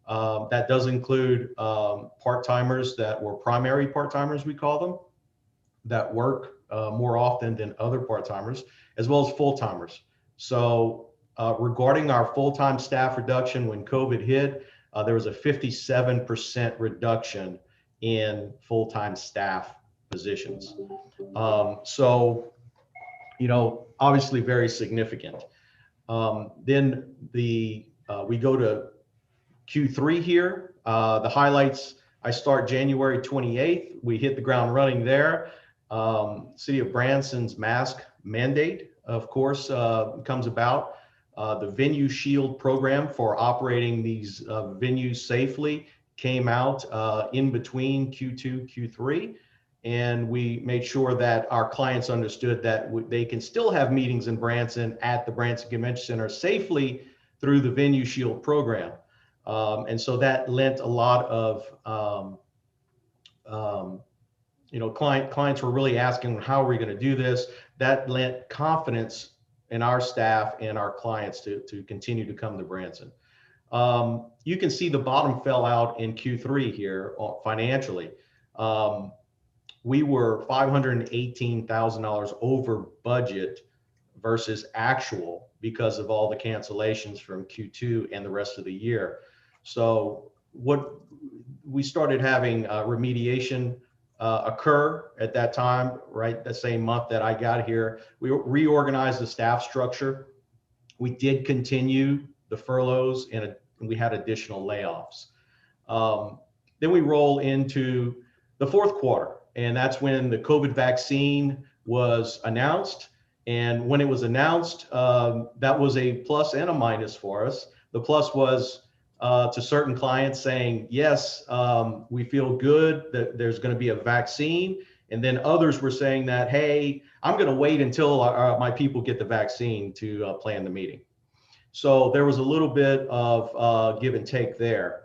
That does include part-timers that were primary part-timers, we call them, that work more often than other part-timers, as well as full-timers. So regarding our full-time staff reduction when COVID hit, there was a 57% reduction in full-time staff positions. So, obviously very significant. Then we go to Q3 here. The highlights, I start January 28th. We hit the ground running there. City of Branson's mask mandate, of course, comes about. The Venue Shield program for operating these venues safely came out in between Q2, Q3. And we made sure that our clients understood that they can still have meetings in Branson at the Branson Convention Center safely through the Venue Shield program. And so that lent a lot of, clients were really asking, how are we going to do this? That lent confidence in our staff and our clients to continue to come to Branson. You can see the bottom fell out in Q3 here financially. We were $518,000 over budget versus actual because of all the cancellations from Q2 and the rest of the year. So what we started having remediation occur at that time, right? The same month that I got here, we reorganized the staff structure. We did continue the furloughs and we had additional layoffs. Then we roll into the fourth quarter, and that's when the COVID vaccine was announced. And when it was announced, that was a plus and a minus for us. The plus was to certain clients saying, yes, we feel good that there's going to be a vaccine. And then others were saying that, hey, I'm going to wait until my people get the vaccine to plan the meeting. So there was a little bit of give and take there.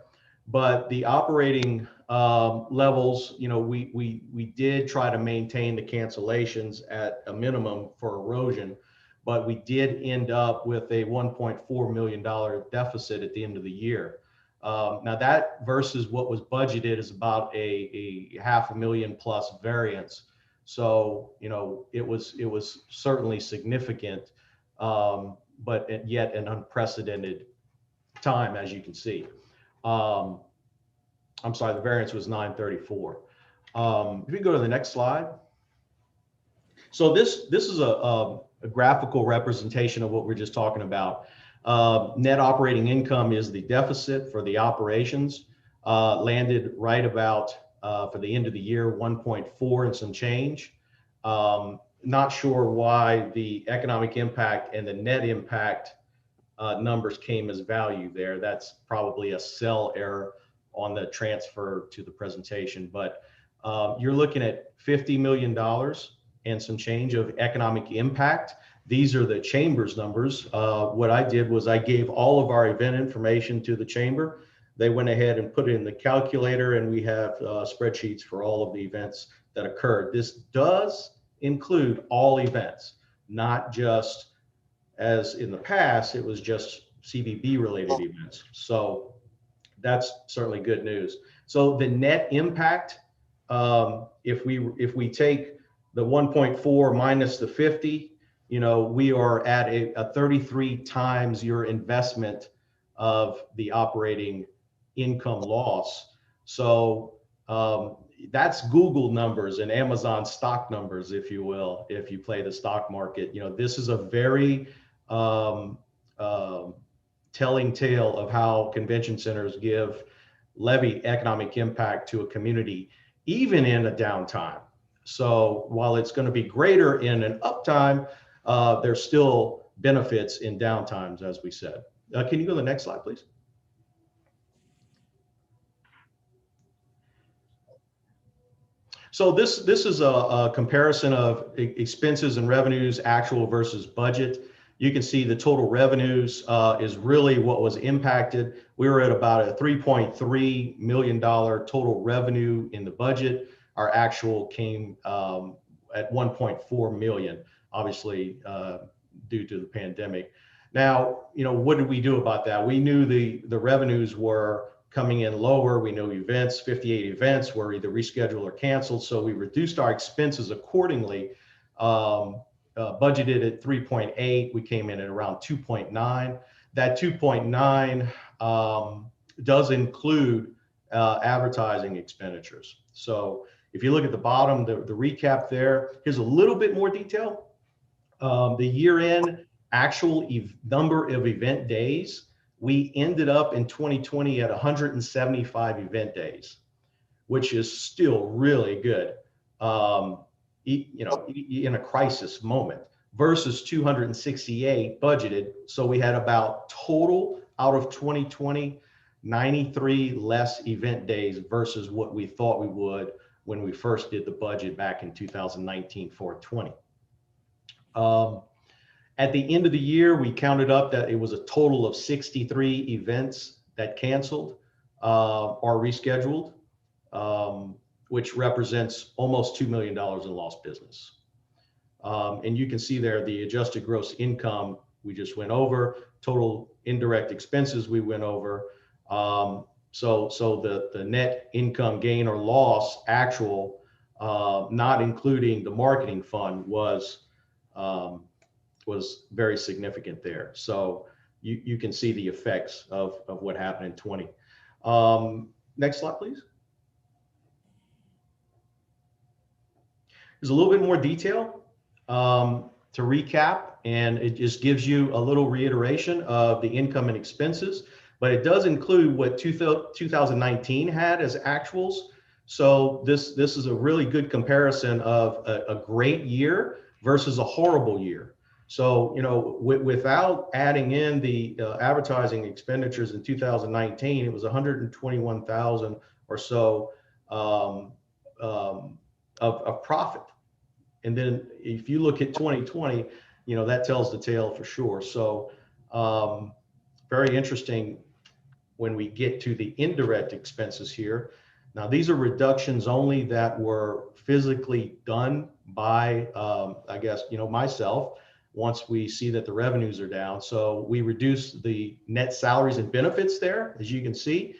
But the operating levels, we did try to maintain the cancellations at a minimum for erosion, but we did end up with a $1.4 million deficit at the end of the year. Now that versus what was budgeted is about a $500,000 plus variance. So, it was certainly significant, but yet an unprecedented time, as you can see. I'm sorry, the variance was 934. If you go to the next slide. So this is a graphical representation of what we're just talking about. Net operating income is the deficit for the operations, landed right about for the end of the year 1.4 and some change. Not sure why the economic impact and the net impact numbers came as value there. That's probably a cell error on the transfer to the presentation, but you're looking at $50 million and some change of economic impact. These are the chamber's numbers. What I did was I gave all of our event information to the chamber. They went ahead and put it in the calculator, and we have spreadsheets for all of the events that occurred. This does include all events, not just as in the past, it was just CVB related events. So that's certainly good news. So the net impact, if we take the 1.4 minus the 50, you know, we are at a 33 times your investment of the operating income loss. So that's Google numbers and Amazon stock numbers, if you will, if you play the stock market. You know, this is a very telling tale of how convention centers levy economic impact to a community, even in a downtime. So while it's going to be greater in an uptime, there's still benefits in downtimes, as we said. Can you go to the next slide, please? So this is a comparison of expenses and revenues, actual versus budget. You can see the total revenues is really what was impacted. We were at about a $3.3 million total revenue in the budget. Our actual came at 1.4 million, obviously due to the pandemic. Now, you know, what did we do about that? We knew the revenues were coming in lower. We know 58 events were either rescheduled or canceled. So we reduced our expenses accordingly. Budgeted at 3.8, we came in at around 2.9. That 2.9 does include advertising expenditures. So if you look at the bottom, the recap there, here's a little bit more detail. The year-end actual number of event days, we ended up in 2020 at 175 event days, which is still really good. You know, in a crisis moment, versus 268 budgeted. So we had about total out of 2020, 93 less event days versus what we thought we would when we first did the budget back in 2019 for 20. At the end of the year, we counted up that it was a total of 63 events that canceled or rescheduled. Which represents almost $2 million in lost business. And you can see there the adjusted gross income we just went over, total indirect expenses we went over. So the net income gain or loss actual, not including the marketing fund, was very significant there. So you can see the effects of what happened in 20. Next slide, please. There's a little bit more detail to recap, and it just gives you a little reiteration of the income and expenses, but it does include what 2019 had as actuals. So this is a really good comparison of a great year versus a horrible year. So, you know, without adding in the advertising expenditures in 2019, it was 121,000 or so of profit. And then if you look at 2020, you know, that tells the tale for sure. So very interesting when we get to the indirect expenses here. Now, these are reductions only that were physically done by, I guess, you know, myself, once we see that the revenues are down. So we reduced the net salaries and benefits there, as you can see,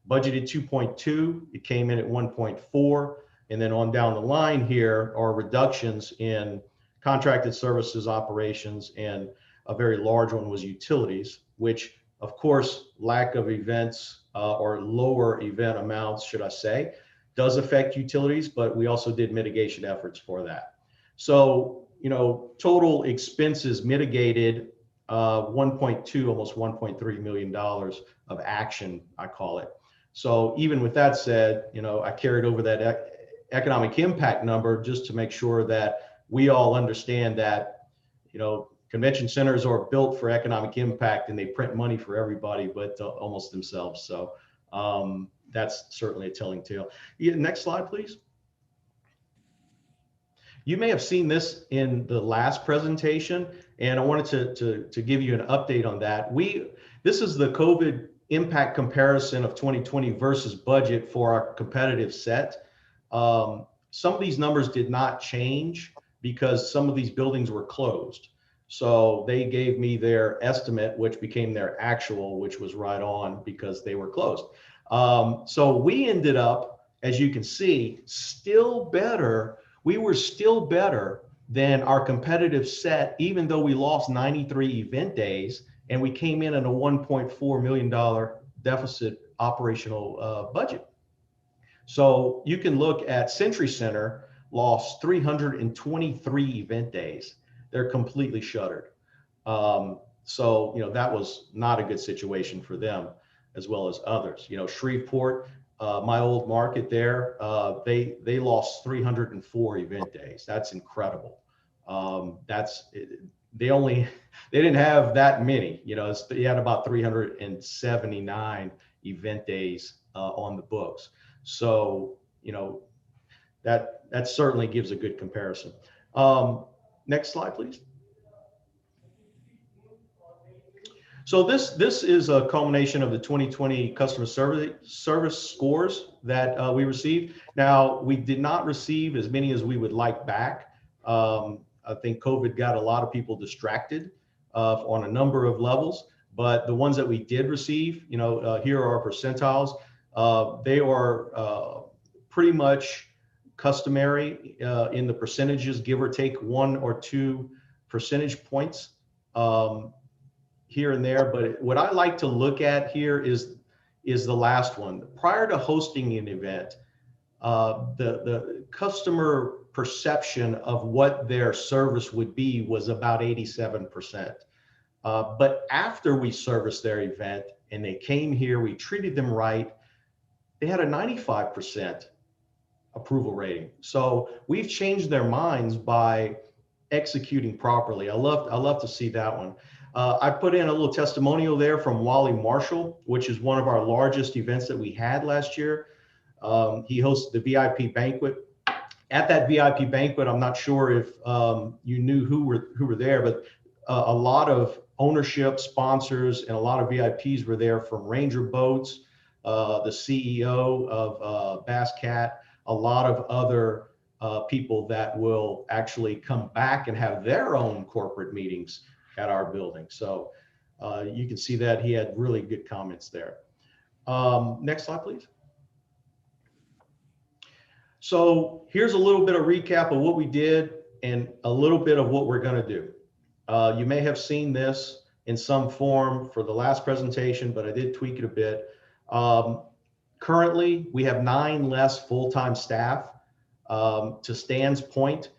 budgeted 2.2, it came in at 1.4. And then on down the line here are reductions in contracted services operations, and a very large one was utilities, which of course, lack of events or lower event amounts, should I say, does affect utilities, but we also did mitigation efforts for that. So, total expenses mitigated 1.2, almost $1.3 million of action, I call it. So even with that said, I carried over that economic impact number just to make sure that we all understand that, convention centers are built for economic impact and they print money for everybody, but almost themselves. So that's certainly a telling tale. Yeah, next slide, please. You may have seen this in the last presentation, and I wanted to give you an update on that. This is the COVID impact comparison of 2020 versus budget for our competitive set. Some of these numbers did not change because some of these buildings were closed. So they gave me their estimate, which became their actual, which was right on because they were closed. So we ended up, as you can see, still better. We were still better than our competitive set, even though we lost 93 event days and we came in at a $1.4 million deficit operational budget. So you can look at Century Center lost 323 event days. They're completely shuttered. So, that was not a good situation for them as well as others. Shreveport, my old market there, they lost 304 event days. That's incredible. They didn't have that many, they had about 379 event days on the books. So, that certainly gives a good comparison. Next slide, please. So this is a culmination of the 2020 customer service scores that we received. Now, we did not receive as many as we would like back. I think COVID got a lot of people distracted on a number of levels, but the ones that we did receive, here are our percentiles. They are pretty much customary in the percentages, give or take 1 or 2 percentage points here and there. But what I like to look at here is the last one. Prior to hosting an event, the customer perception of what their service would be was about 87%. But after we serviced their event and they came here, we treated them right, they had a 95% approval rating. So we've changed their minds by executing properly. I love to see that one. I put in a little testimonial there from Wally Marshall, which is one of our largest events that we had last year. He hosted the VIP banquet. At that VIP banquet, I'm not sure if you knew who were there, but a lot of ownership sponsors and a lot of VIPs were there, from Ranger Boats, the CEO of Bass Cat, a lot of other people that will actually come back and have their own corporate meetings at our building. So you can see that he had really good comments there. Next slide, please. So here's a little bit of recap of what we did and a little bit of what we're going to do. You may have seen this in some form for the last presentation, but I did tweak it a bit. Currently, we have 9 less full-time staff. To Stan's point,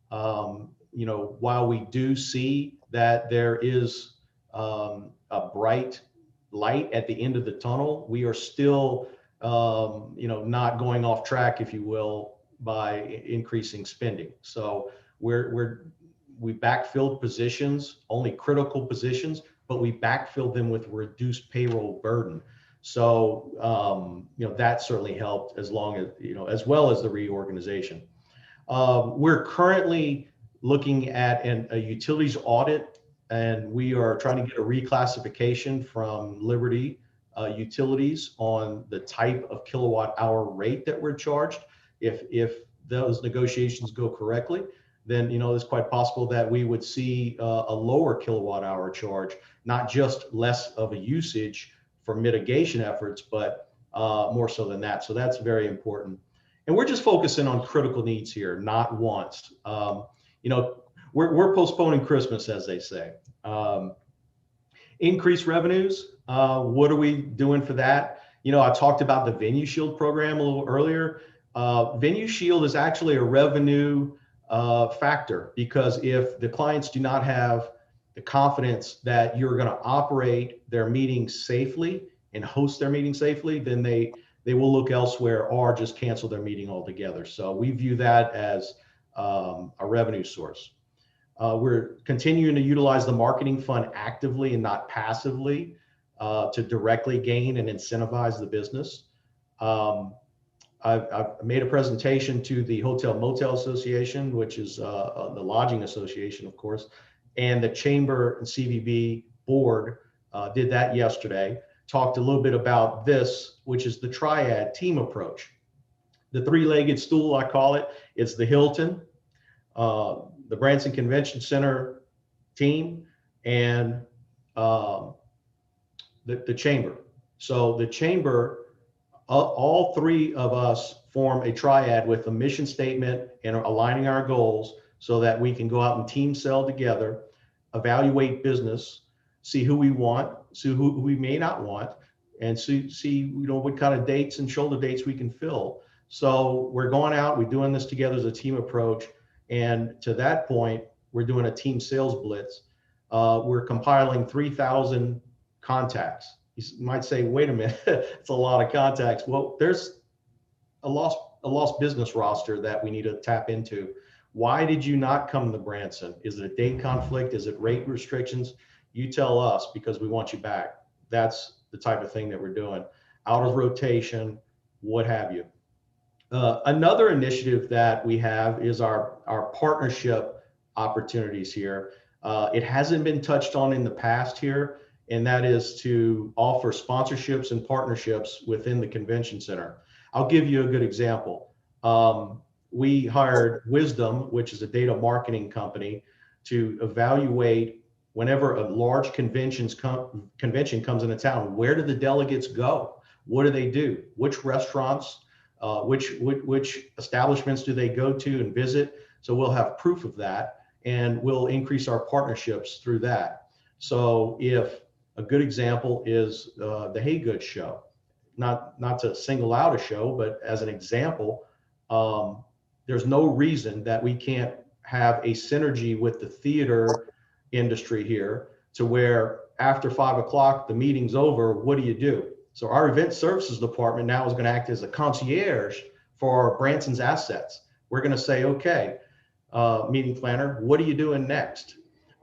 while we do see that there is a bright light at the end of the tunnel, we are still not going off track, if you will, by increasing spending. So we backfilled positions, only critical positions, but we backfilled them with reduced payroll burden. So that certainly helped, as well as the reorganization. We're currently looking at a utilities audit, and we are trying to get a reclassification from Liberty Utilities on the type of kilowatt hour rate that we're charged. If those negotiations go correctly, then it's quite possible that we would see a lower kilowatt hour charge, not just less of a usage for mitigation efforts, but more so than that. So that's very important. And we're just focusing on critical needs here, not wants. We're postponing Christmas, as they say. Increased revenues. What are we doing for that? I talked about the Venue Shield program a little earlier. Venue Shield is actually a revenue factor, because if the clients do not have the confidence that you're going to operate their meetings safely and host their meeting safely, then they will look elsewhere or just cancel their meeting altogether. So we view that as a revenue source. We're continuing to utilize the marketing fund actively and not passively to directly gain and incentivize the business. I've made a presentation to the Hotel Motel Association, which is the lodging association, of course, and the Chamber and CVB board did that yesterday. Talked a little bit about this, which is the triad team approach. The three-legged stool, I call it. It's the Hilton, the Branson Convention Center team, and the Chamber. So the Chamber, all three of us form a triad with a mission statement and aligning our goals so that we can go out and team sell together, evaluate business, see who we want, see who we may not want, and see what kind of dates and shoulder dates we can fill. So we're going out, we're doing this together as a team approach. And to that point, we're doing a team sales blitz. We're compiling 3,000 contacts. You might say, wait a minute, it's a lot of contacts. Well, there's a lost business roster that we need to tap into. Why did you not come to Branson? Is it a date conflict? Is it rate restrictions? You tell us, because we want you back. That's the type of thing that we're doing. Out of rotation, what have you. Another initiative that we have is our partnership opportunities here. It hasn't been touched on in the past here, and that is to offer sponsorships and partnerships within the convention center. I'll give you a good example. We hired Wisdom, which is a data marketing company, to evaluate whenever a large convention comes into town, where do the delegates go? What do they do? Which restaurants, which establishments do they go to and visit? So we'll have proof of that, and we'll increase our partnerships through that. So if a good example is the Haygood show, not to single out a show, but as an example, there's no reason that we can't have a synergy with the theater industry here, to where after 5 o'clock, the meeting's over, what do? So our event services department now is going to act as a concierge for Branson's assets. We're going to say, okay, meeting planner, what are you doing next?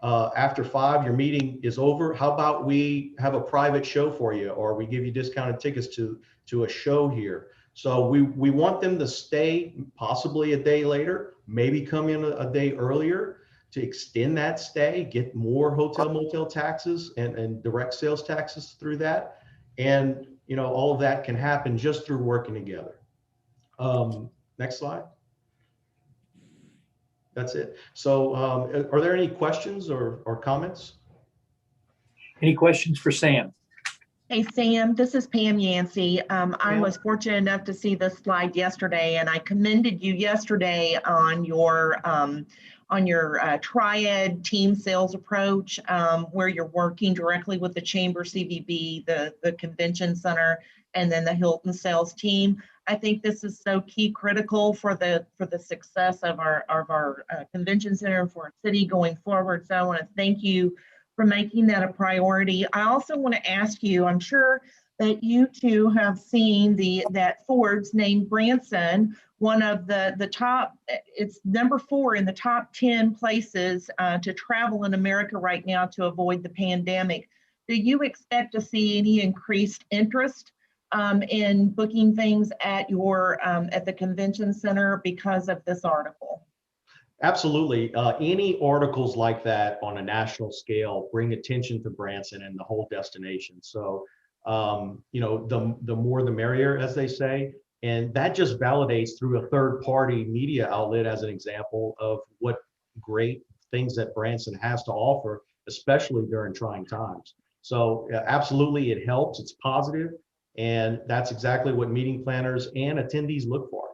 After 5, your meeting is over. How about we have a private show for you, or we give you discounted tickets to a show here? So we want them to stay possibly a day later, maybe come in a day earlier to extend that stay, get more hotel motel taxes and direct sales taxes through that. And all of that can happen just through working together. Next slide. That's it. So are there any questions or comments? Any questions for Sam? Hey, Sam, this is Pam Yancey. I was fortunate enough to see this slide yesterday, and I commended you yesterday on your triad team sales approach, where you're working directly with the Chamber, CVB, the Convention Center, and then the Hilton sales team. I think this is so key critical for the success of our convention center, for our city going forward. So I want to thank you for making that a priority. I also want to ask you, I'm sure that you too have seen that Forbes named Branson one of the top, it's number 4 in the top 10 places to travel in America right now to avoid the pandemic. Do you expect to see any increased interest in booking things at the convention center because of this article? Absolutely. Any articles like that on a national scale bring attention to Branson and the whole destination. So, the more the merrier, as they say. And that just validates through a third-party media outlet as an example of what great things that Branson has to offer, especially during trying times. So absolutely, it helps. It's positive, and that's exactly what meeting planners and attendees look for.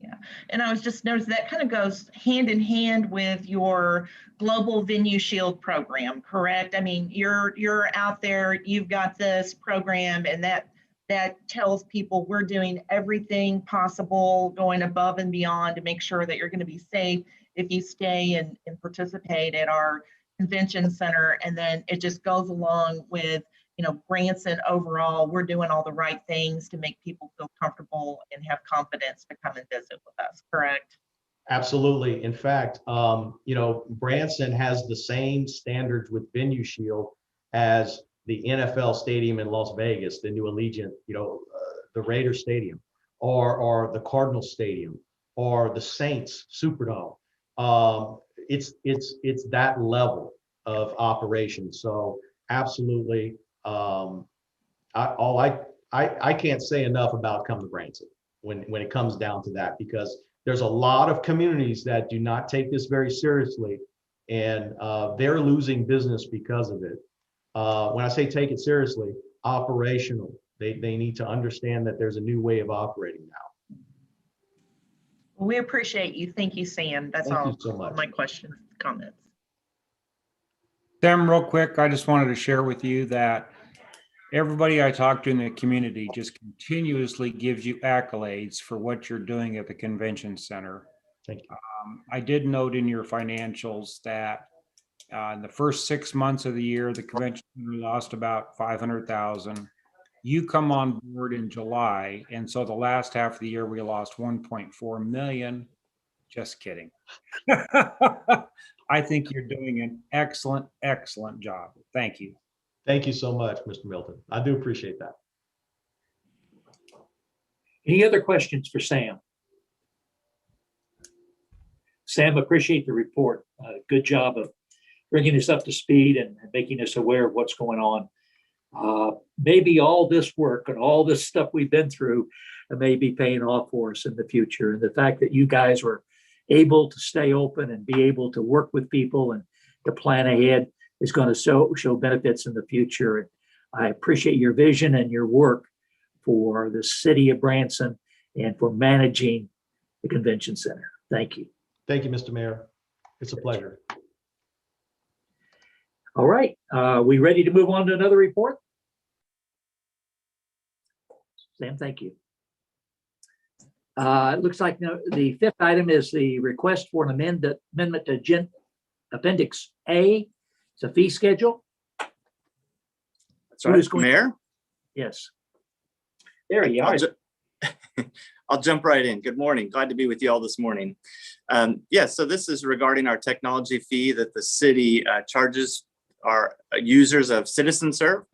Yeah, and I was just noticing that kind of goes hand in hand with your Global Venue Shield program, correct? I mean, you're out there, you've got this program, and that that tells people we're doing everything possible, going above and beyond to make sure that you're going to be safe if you stay and participate at our convention center. And then it just goes along with, you know, Branson overall, we're doing all the right things to make people feel comfortable and have confidence to come and visit with us, correct? Absolutely. In fact, you know, Branson has the same standards with Venue Shield as the NFL stadium in Las Vegas, the new Allegiant, you know, the Raiders Stadium, or the Cardinals Stadium, or the Saints Superdome. It's that level of operation. So absolutely, I can't say enough about come to Branson when it comes down to that, because there's a lot of communities that do not take this very seriously, and they're losing business because of it. When I say take it seriously, operational. They need to understand that there's a new way of operating now. We appreciate you. Thank you, Sam. That's Thank all you so much. my questions, comments. Sam, real quick, I just wanted to share with you that everybody I talk to in the community just continuously gives you accolades for what you're doing at the convention center. Thank you. I did note in your financials that in the first 6 months of the year, the convention center lost about 500,000. You come on board in July, and so the last half of the year we lost 1.4 million. Just kidding. I think you're doing an excellent, excellent job. Thank you. Thank you so much, Mr. Milton. I do appreciate that. Any other questions for Sam? Sam, appreciate the report. Good job of bringing us up to speed and making us aware of what's going on. Maybe all this work and all this stuff we've been through may be paying off for us in the future. And the fact that you guys were able to stay open and be able to work with people and to plan ahead is going to show benefits in the future. And I appreciate your vision and your work for the city of Branson and for managing the convention center. Thank you. Thank you, Mr. Mayor. It's a pleasure. All right. We ready to move on to another report? Sam, thank you. It looks like the fifth item is the request for an amendment to Appendix A. It's a fee schedule. That's right, Who's going- Mayor. Yes. There you are. I'll jump right in. Good morning. Glad to be with you all this morning. So this is regarding our technology fee that the city charges our users of CitizenServe.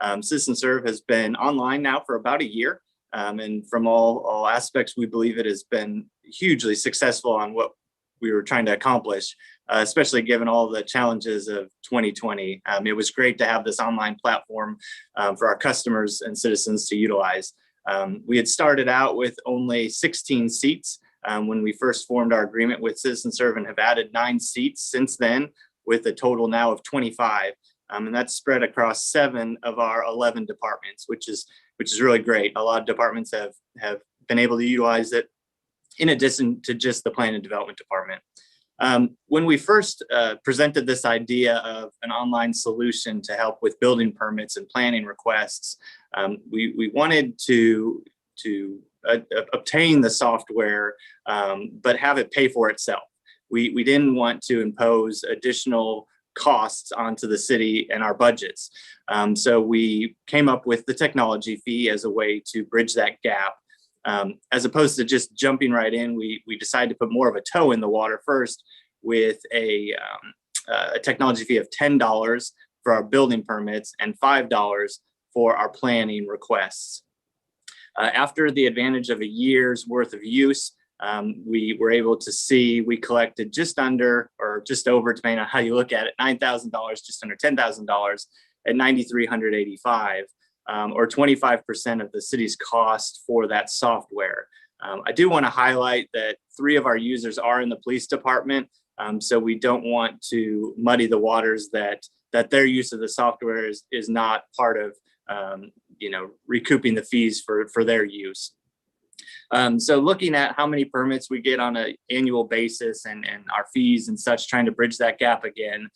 CitizenServe has been online now for about a year. And from all aspects, we believe it has been hugely successful on what we were trying to accomplish, especially given all the challenges of 2020. It was great to have this online platform for our customers and citizens to utilize. We had started out with only 16 seats when we first formed our agreement with CitizenServe, and have added 9 seats since then, with a total now of 25. And that's spread across 7 of our 11 departments, which is really great. A lot of departments have been able to utilize it in addition to just the plan and development department. When we first presented this idea of an online solution to help with building permits and planning requests, we wanted to obtain the software, but have it pay for itself. We didn't want to impose additional costs onto the city and our budgets. So we came up with the technology fee as a way to bridge that gap. As opposed to just jumping right in, we decided to put more of a toe in the water first with a technology fee of $10 for our building permits and $5 for our planning requests. After the advantage of a year's worth of use, we were able to see we collected just under, or just over, depending on how you look at it, $9,000, just under $10,000 at $9,385, or 25% of the city's cost for that software. I do want to highlight that 3 of our users are in the police department, so we don't want to muddy the waters that their use of the software is not part of recouping the fees for their use. So looking at how many permits we get on an annual basis and our fees and such, trying to bridge that gap again,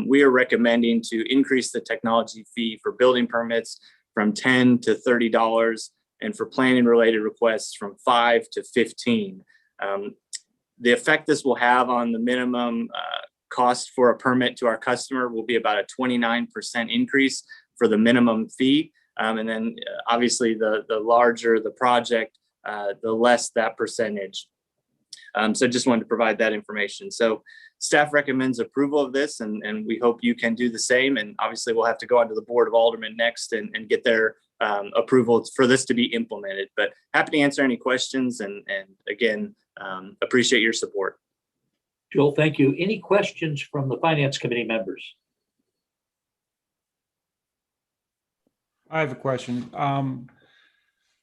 we are recommending to increase the technology fee for building permits from $10 to $30, and for planning related requests from $5 to $15. The effect this will have on the minimum cost for a permit to our customer will be about a 29% increase for the minimum fee. And then obviously the larger the project, the less that percentage. So just wanted to provide that information. So staff recommends approval of this, and we hope you can do the same. And obviously we'll have to go onto the Board of Aldermen next and get their approval for this to be implemented. But happy to answer any questions, and again, appreciate your support. Joel, thank you. Any questions from the Finance Committee members? I have a question.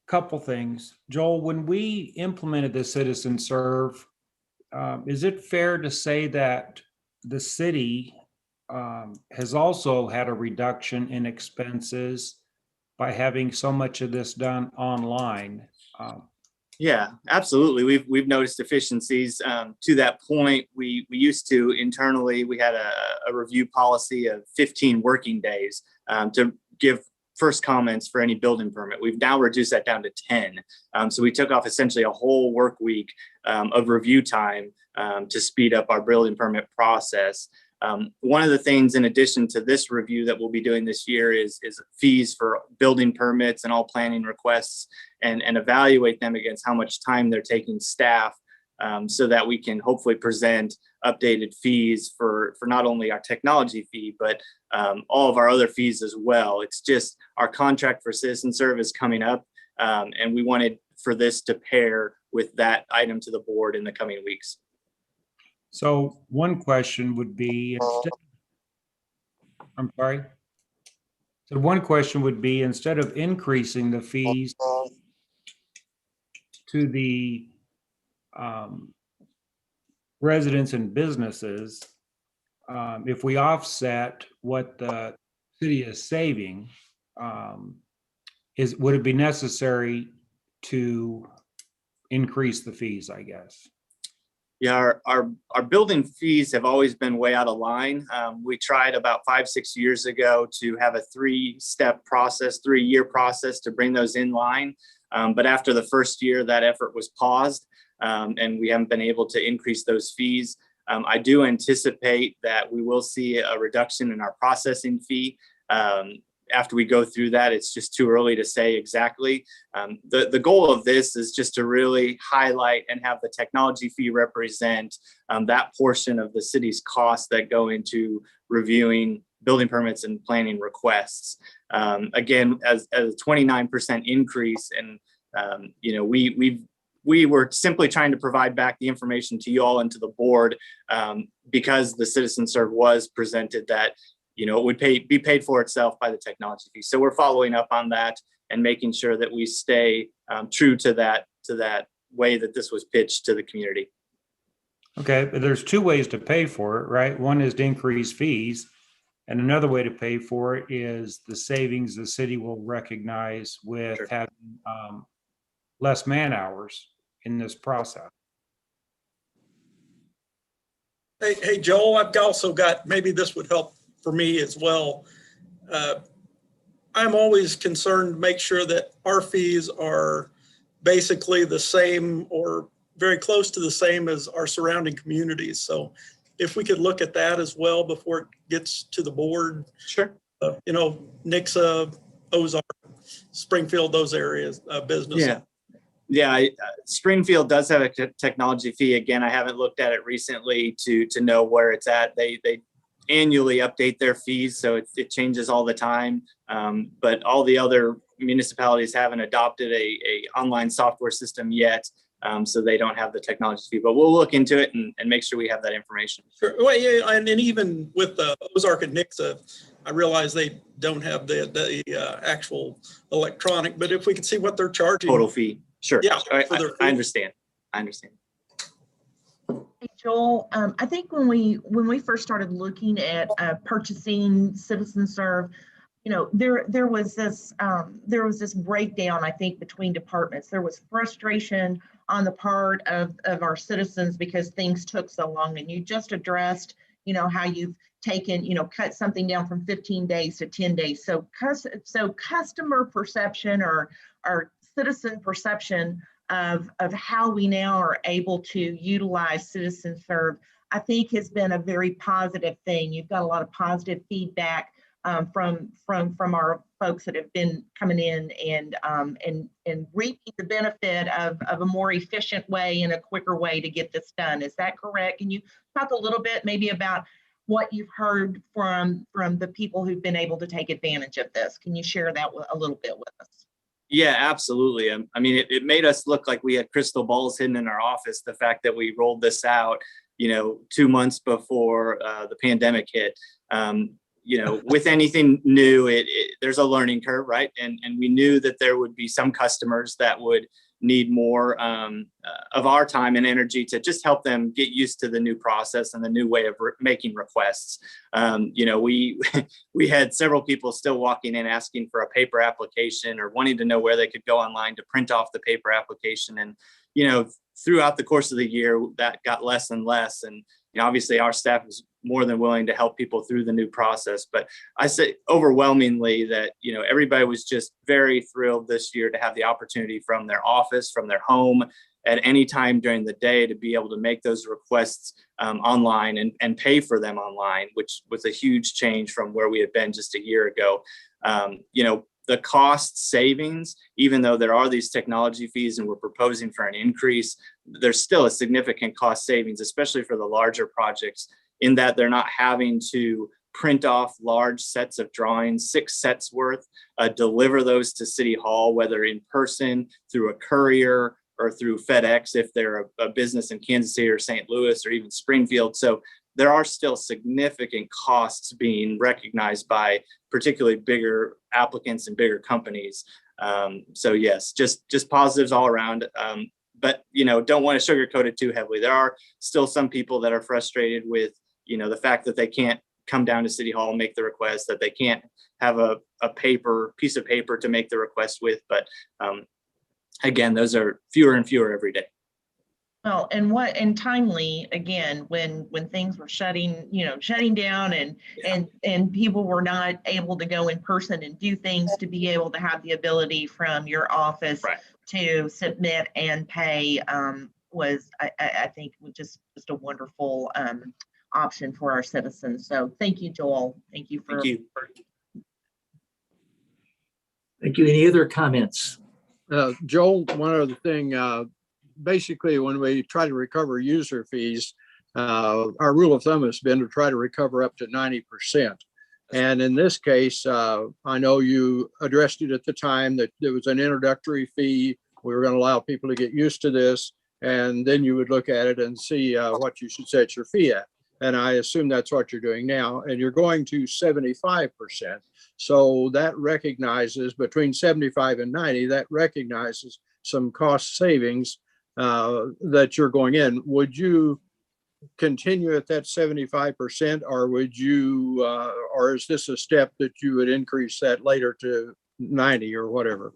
Couple things. Joel, when we implemented the Citizen Serve, is it fair to say that the city has also had a reduction in expenses by having so much of this done online? Yeah, absolutely. We've noticed efficiencies. To that point, we used to internally, we had a review policy of 15 working days to give first comments for any building permit. We've now reduced that down to 10. So we took off essentially a whole work week of review time to speed up our building permit process. One of the things in addition to this review that we'll be doing this year is fees for building permits and all planning requests, and evaluate them against how much time they're taking staff, so that we can hopefully present updated fees for not only our technology fee, but all of our other fees as well. It's just our contract for Citizen Service coming up, and we wanted for this to pair with that item to the board in the coming weeks. So one question would be, I'm sorry. So one question would be, instead of increasing the fees to the residents and businesses, if we offset what the city is saving, would it be necessary to increase the fees, I guess? Yeah, our building fees have always been way out of line. We tried about 5-6 years ago to have a 3-step process, 3-year process to bring those in line. But after the first year, that effort was paused, and we haven't been able to increase those fees. I do anticipate that we will see a reduction in our processing fee. After we go through that, it's just too early to say exactly. The goal of this is just to really highlight and have the technology fee represent that portion of the city's costs that go into reviewing building permits and planning requests. Again, as a 29% increase, and we were simply trying to provide back the information to you all and to the board, because the Citizen Serve was presented that it would be paid for itself by the technology fee. So we're following up on that and making sure that we stay true to that way that this was pitched to the community. Okay, but there's 2 ways to pay for it, right? One is to increase fees, and another way to pay for it is the savings the city will recognize with Sure. having less man hours in this process. Hey, Joel, I've also got, maybe this would help for me as well. I'm always concerned to make sure that our fees are basically the same or very close to the same as our surrounding communities. So if we could look at that as well before it gets to the board. Sure. Nixa, Ozark, Springfield, those areas, business. Yeah, Springfield does have a technology fee. Again, I haven't looked at it recently to know where it's at. They annually update their fees, so it changes all the time. But all the other municipalities haven't adopted a online software system yet, so they don't have the technology fee. But we'll look into it and make sure we have that information. Sure. Well, yeah, and even with Ozark and Nixa, I realize they don't have the actual electronic, but if we could see what they're charging. Total fee. Sure. Yeah. I understand. Hey, Joel, I think when we first started looking at purchasing Citizen Serve, there was this breakdown, I think, between departments. There was frustration on the part of our citizens because things took so long, and you just addressed, how taken, cut something down from 15 days to 10 days. So customer perception or citizen perception of how we now are able to utilize Citizen Serve, I think has been a very positive thing. You've got a lot of positive feedback from our folks that have been coming in and reaping the benefit of a more efficient way and a quicker way to get this done. Is that correct? Can you talk a little bit maybe about what you've heard from the people who've been able to take advantage of this? Can you share that a little bit with us? Yeah, absolutely. I mean, it made us look like we had crystal balls hidden in our office. The fact that we rolled this out, 2 months before the pandemic hit. With anything new, there's a learning curve, right? And we knew that there would be some customers that would need more of our time and energy to just help them get used to the new process and the new way of making requests. We had several people still walking in asking for a paper application or wanting to know where they could go online to print off the paper application. And, throughout the course of the year, that got less and less. And obviously our staff is more than willing to help people through the new process. But I say overwhelmingly that, everybody was just very thrilled this year to have the opportunity from their office, from their home at any time during the day to be able to make those requests online and pay for them online, which was a huge change from where we had been just a year ago. The cost savings, even though there are these technology fees and we're proposing for an increase, there's still a significant cost savings, especially for the larger projects, in that they're not having to print off large sets of drawings, 6 sets worth, deliver those to City Hall, whether in person, through a courier, or through FedEx if they're a business in Kansas City or St. Louis or even Springfield. So there are still significant costs being recognized by particularly bigger applicants and bigger companies. So yes, just positives all around. But don't want to sugarcoat it too heavily. There are still some people that are frustrated with the fact that they can't come down to City Hall and make the request, that they can't have a piece of paper to make the request with. But again, those are fewer and fewer every day. Well, and timely, again, when things were shutting down and people were not able to go in person and do things, to be able to have the ability from your office to submit and pay was, I think, just a wonderful option for our citizens. So thank you, Joel. Thank you. Thank you. Any other comments? Joel, one other thing, basically when we try to recover user fees, our rule of thumb has been to try to recover up to 90%. And in this case, I know you addressed it at the time that there was an introductory fee. We were going to allow people to get used to this, and then you would look at it and see what you should set your fee at. And I assume that's what you're doing now, and you're going to 75%. So that recognizes between 75 and 90, that recognizes some cost savings that you're going in. Would you continue at that 75%, or would you, or is this a step that you would increase that later to 90 or whatever?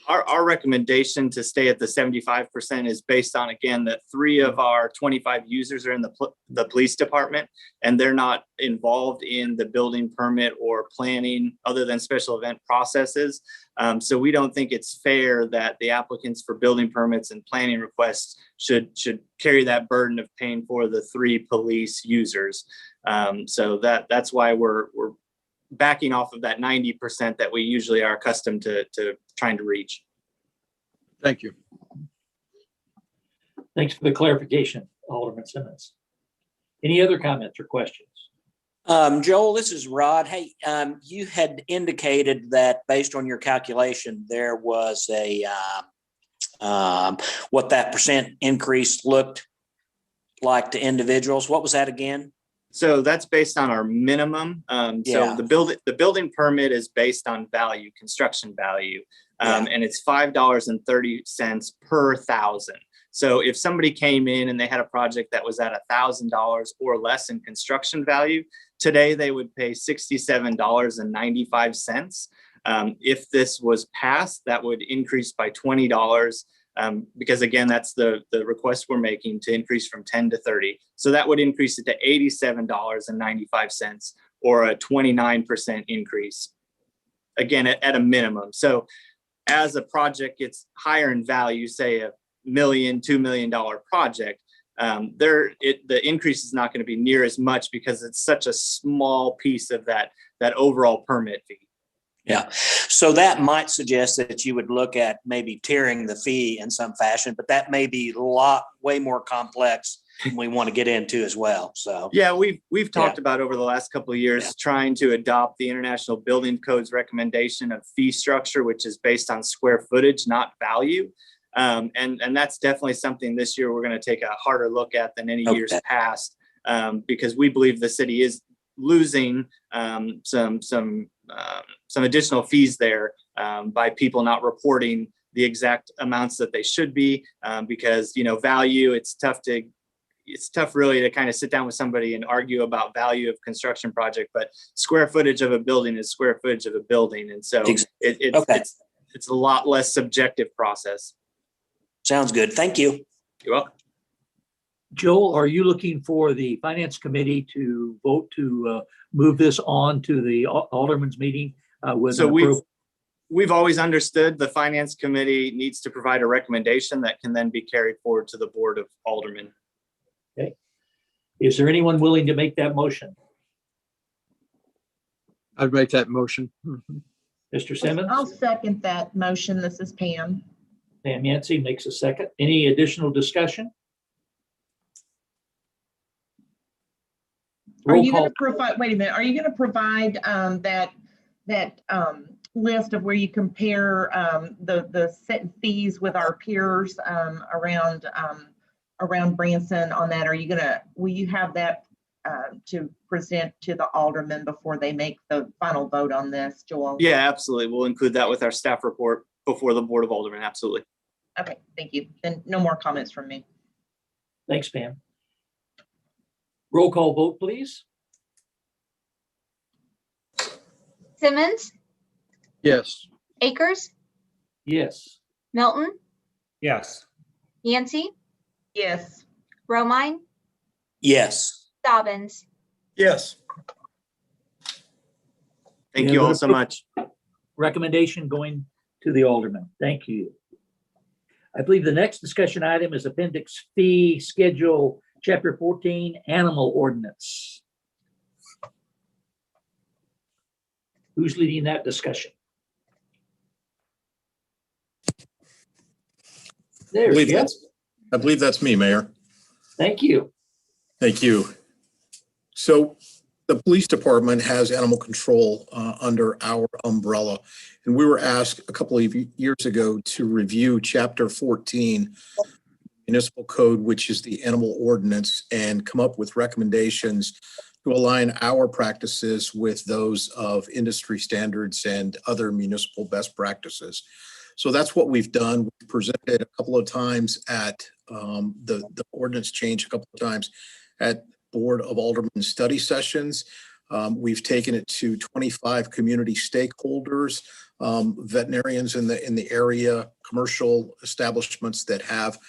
Our recommendation to stay at the 75% is based on, again, that 3 of our 25 users are in the police department, and they're not involved in the building permit or planning other than special event processes. So we don't think it's fair that the applicants for building permits and planning requests should carry that burden of paying for the 3 police users. So that's why we're backing off of that 90% that we usually are accustomed to trying to reach. Thank you. Thanks for the clarification, Alderman Simmons. Any other comments or questions? Joel, this is Rod. Hey, you had indicated that based on your calculation, there was a what that percent increase looked like to individuals. What was that again? So that's based on our minimum. So the building permit is based on value, construction value, and it's $5.30 per thousand. So if somebody came in and they had a project that was at $1,000 or less in construction value, today they would pay $67.95. If this was passed, that would increase by $20 because again, that's the request we're making to increase from 10 to 30. So that would increase it to $87.95 or a 29% increase. Again, at a minimum. So as a project gets higher in value, say $1 million, $2 million project, the increase is not going to be near as much because it's such a small piece of that overall permit fee. Yeah. So that might suggest that you would look at maybe tiering the fee in some fashion, but that may be way more complex than we want to get into as well. So yeah, we've talked about over the last couple of years trying to adopt the International Building Code's recommendation of fee structure, which is based on square footage, not value. And that's definitely something this year we're going to take a harder look at than any years past, because we believe the city is losing some additional fees there by people not reporting the exact amounts that they should be, because value, it's tough really to kind of sit down with somebody and argue about value of construction project, but square footage of a building is square footage of a building. And so it's a lot less subjective process. Sounds good. Thank you. You're welcome. Joel, are you looking for the finance committee to vote to move this on to the alderman's meeting? So we've always understood the finance committee needs to provide a recommendation that can then be carried forward to the board of aldermen. Okay. Is there anyone willing to make that motion? I'd make that motion. Mr. Simmons? I'll second that motion. This is Pam. Pam Yancey makes a second. Any additional discussion? Are you going to provide, wait a minute, are you going to provide that list of where you compare the set fees with our peers around Branson on that? Will you have that to present to the aldermen before they make the final vote on this, Joel? Yeah, absolutely. We'll include that with our staff report before the board of aldermen. Absolutely. Okay, thank you. Then no more comments from me. Thanks, Pam. Roll call vote, please. Simmons, Yes. Akers, Yes. Milton, Yes. Yancey, Yes. Romine, Yes. Dobbins. Yes. Thank you all so much. Recommendation going to the alderman. Thank you. I believe the next discussion item is Appendix Fee Schedule, Chapter 14, Animal Ordinance. Who's leading that discussion? There's Jeff. I believe that's me, Mayor. Thank you. Thank you. So the police department has animal control under our umbrella. And we were asked a couple of years ago to review Chapter 14 Municipal Code, which is the animal ordinance, and come up with recommendations to align our practices with those of industry standards and other municipal best practices. So that's what we've done. We've presented a couple of times at the ordinance change a couple of times at Board of Aldermen study sessions. We've taken it to 25 community stakeholders, veterinarians in the area, commercial establishments that have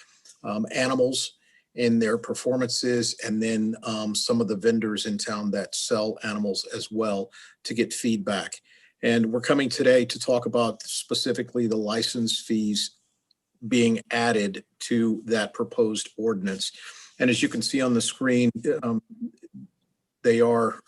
animals in their performances, and then some of the vendors in town that sell animals as well to get feedback. And we're coming today to talk about specifically the license fees being added to that proposed ordinance. And as you can see on the screen, they are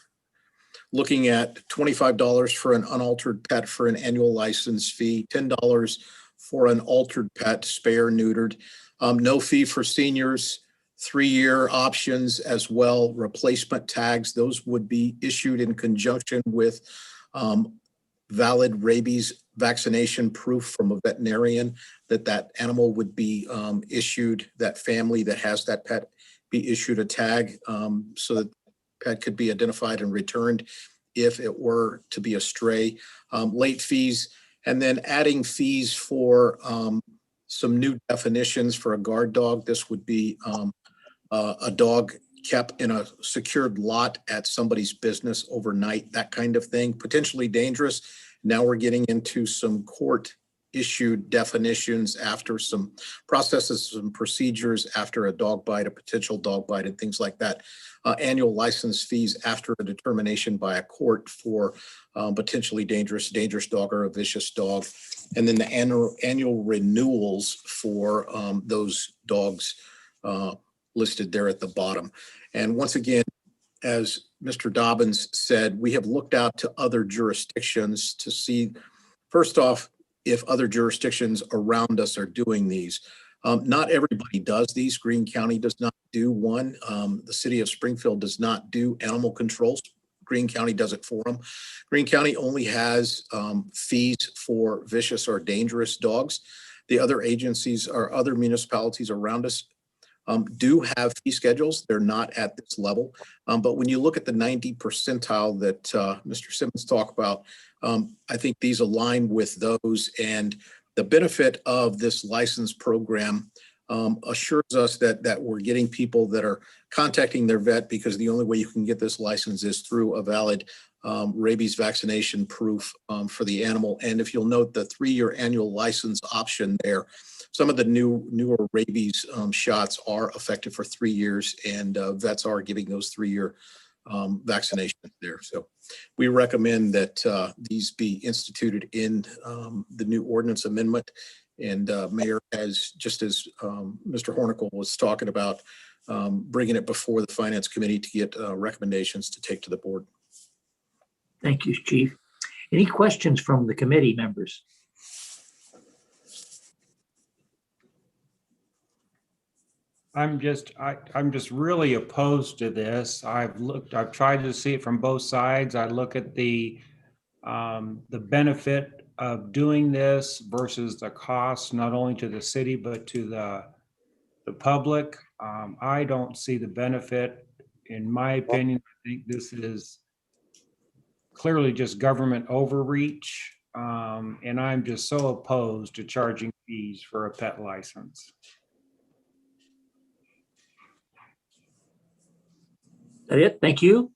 looking at $25 for an unaltered pet for an annual license fee, $10 for an altered pet, spay or neutered, no fee for seniors, 3-year options as well, replacement tags. Those would be issued in conjunction with valid rabies vaccination proof from a veterinarian that animal would be issued, that family that has that pet be issued a tag so that pet could be identified and returned if it were to be a stray. Late fees, and then adding fees for some new definitions for a guard dog. This would be a dog kept in a secured lot at somebody's business overnight, that kind of thing, potentially dangerous. Now we're getting into some court issued definitions after some processes and procedures after a dog bite, a potential dog bite, and things like that. Annual license fees after a determination by a court for potentially dangerous dog or a vicious dog. And then the annual renewals for those dogs listed there at the bottom. And once again, as Mr. Dobbins said, we have looked out to other jurisdictions to see, first off, if other jurisdictions around us are doing these. Not everybody does these. Greene County does not do one. The city of Springfield does not do animal controls. Greene County does it for them. Greene County only has fees for vicious or dangerous dogs. The other agencies or other municipalities around us do have fee schedules. They're not at this level. But when you look at the 90 percentile that Mr. Simmons talked about, I think these align with those. And the benefit of this license program assures us that we're getting people that are contacting their vet, because the only way you can get this license is through a valid rabies vaccination proof for the animal. And if you'll note the 3-year annual license option there, some of the newer rabies shots are effective for 3 years, and vets are giving those 3-year vaccinations there. So we recommend that these be instituted in the new ordinance amendment. And Mayor, just as Mr. Hornicle was talking about, bringing it before the Finance Committee to get recommendations to take to the board. Thank you, Chief. Any questions from the committee members? I'm just really opposed to this. I've tried to see it from both sides. I look at the benefit of doing this versus the cost, not only to the city, but to the public. I don't see the benefit. In my opinion, I think this is clearly just government overreach. And I'm just so opposed to charging fees for a pet license. That it? Thank you.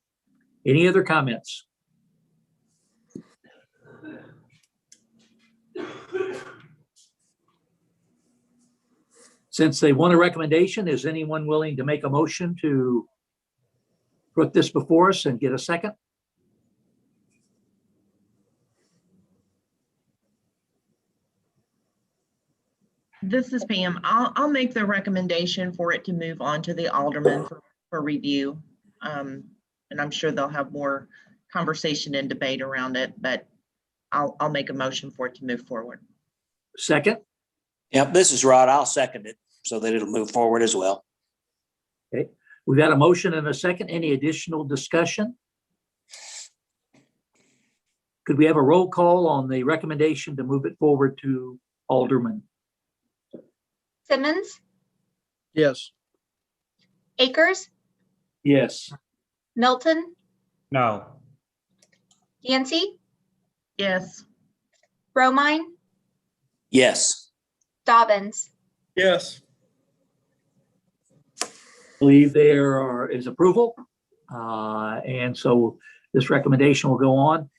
Any other comments? Since they want a recommendation, is anyone willing to make a motion to put this before us and get a second? This is Pam. I'll make the recommendation for it to move on to the alderman for review. And I'm sure they'll have more conversation and debate around it, but I'll make a motion for it to move forward. Second? Yep, this is Rod. I'll second it so that it'll move forward as well. Okay, we've got a motion and a second. Any additional discussion? Could we have a roll call on the recommendation to move it forward to Alderman? Simmons, Yes. Akers, Yes. Milton, No. Yancey, Yes. Bromine, Yes. Dobbins. Yes. Believe there is approval. And so this recommendation will go on.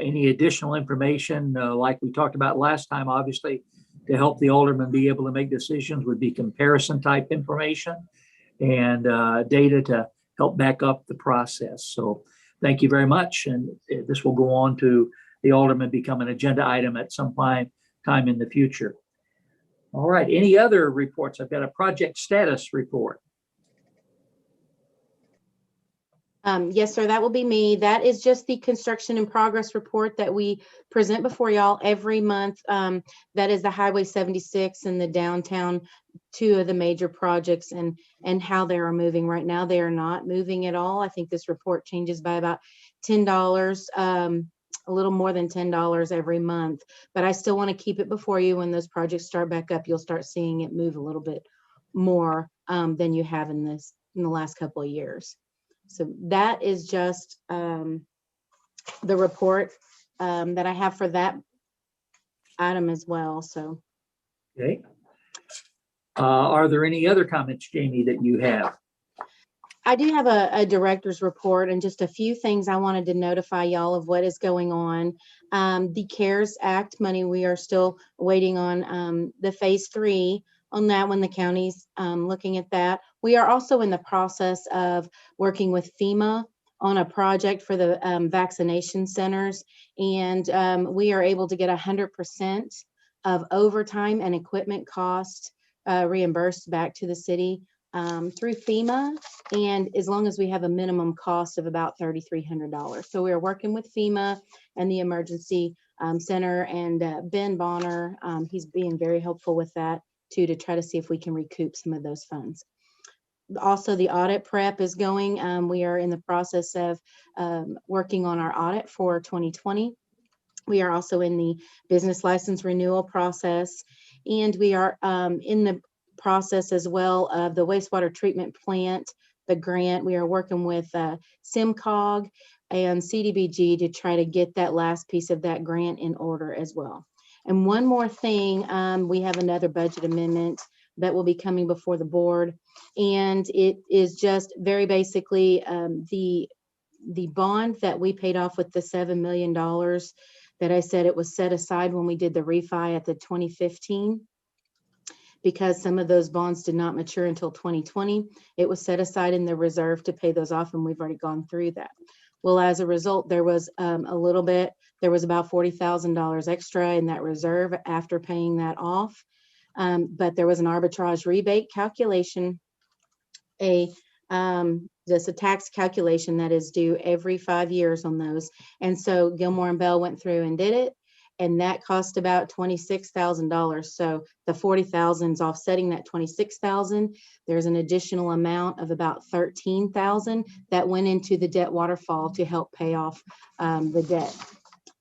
Any additional information, like we talked about last time, obviously, to help the alderman be able to make decisions would be comparison type information and data to help back up the process. So thank you very much. And this will go on to the alderman become an agenda item at some time in the future. All right, any other reports? I've got a project status report. Yes, sir, that will be me. That is just the construction in progress report that we present before y'all every month. That is the Highway 76 and the downtown, 2 of the major projects, and how they are moving. Right now, they are not moving at all. I think this report changes by about $10, a little more than $10 every month. But I still want to keep it before you. When those projects start back up, you'll start seeing it move a little bit more than you have in the last couple of years. So that is just the report that I have for that item as well. So, Okay. Are there any other comments, Jamie, that you have? I do have a director's report and just a few things I wanted to notify y'all of what is going on. The CARES Act money, we are still waiting on the phase 3 on that one. The county's looking at that. We are also in the process of working with FEMA on a project for the vaccination centers. And we are able to get 100% of overtime and equipment cost reimbursed back to the city through FEMA, and as long as we have a minimum cost of about $3,300. So we are working with FEMA and the emergency center, and Ben Bonner, he's being very helpful with that too, to try to see if we can recoup some of those funds. Also, the audit prep is going. We are in the process of working on our audit for 2020. We are also in the business license renewal process, and we are in the process as well of the wastewater treatment plant, the grant. We are working with SIMCOG and CDBG to try to get that last piece of that grant in order as well. And one more thing, we have another budget amendment that will be coming before the board, and it is just very basically the bond that we paid off with the $7 million that I said it was set aside when we did the refi at the 2015. Because some of those bonds did not mature until 2020, it was set aside in the reserve to pay those off, and we've already gone through that. Well, as a result, there was there was about $40,000 extra in that reserve after paying that off. But there was an arbitrage rebate calculation, just a tax calculation that is due every 5 years on those. And so Gilmore and Bell went through and did it, and that cost about $26,000. So the $40,000 is offsetting that $26,000. There's an additional amount of about $13,000 that went into the debt waterfall to help pay off the debt.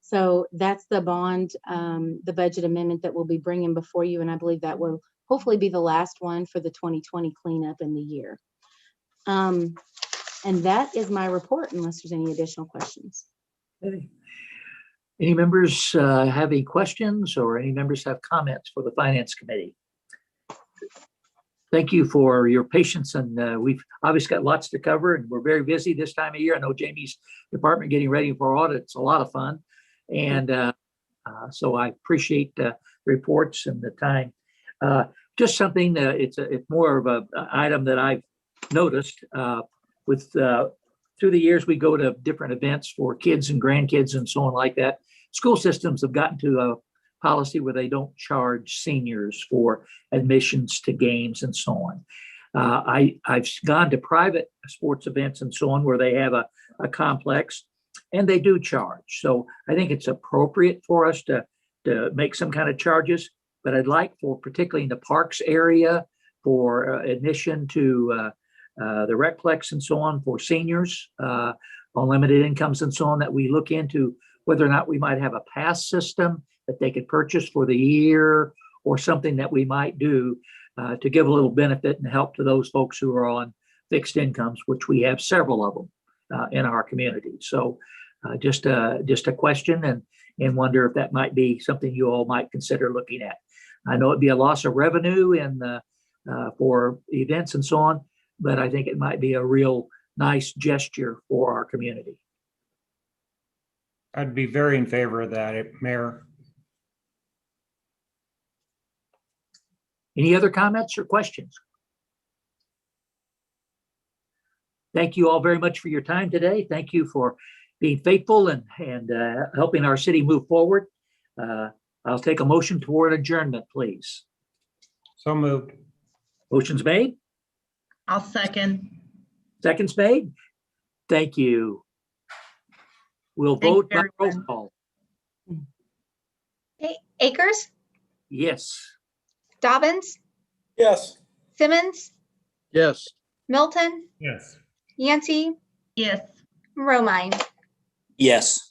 So that's the bond, the budget amendment that we'll be bringing before you, and I believe that will hopefully be the last one for the 2020 cleanup in the year. And that is my report, unless there's any additional questions. Okay. Any members have any questions, or any members have comments for the Finance Committee? Thank you for your patience, and we've obviously got lots to cover, and we're very busy this time of year. I know Jamie's department getting ready for audit. It's a lot of fun, and so I appreciate the reports and the time. Just something that it's more of an item that I've noticed with through the years. We go to different events for kids and grandkids and so on like that. School systems have gotten to a policy where they don't charge seniors for admissions to games and so on. I've gone to private sports events and so on where they have a complex, and they do charge. So I think it's appropriate for us to make some kind of charges, but I'd like for, particularly in the parks area, for admission to the Recplex and so on for seniors on limited incomes and so on, that we look into whether or not we might have a pass system that they could purchase for the year, or something that we might do to give a little benefit and help to those folks who are on fixed incomes, which we have several of them in our community. So just a question, and wonder if that might be something you all might consider looking at. I know it'd be a loss of revenue for events and so on, but I think it might be a real nice gesture for our community. I'd be very in favor of that, Mayor. Any other comments or questions? Thank you all very much for your time today. Thank you for being faithful and helping our city move forward. I'll take a motion toward adjournment, please. So moved. Motion's made. I'll second. Seconds made. Thank you. We'll Thank vote you, by roll everyone. call. Akers, Yes. Dobbins, Yes. Simmons, Yes. Milton, Yes. Yancey, Yes. Romine. Yes.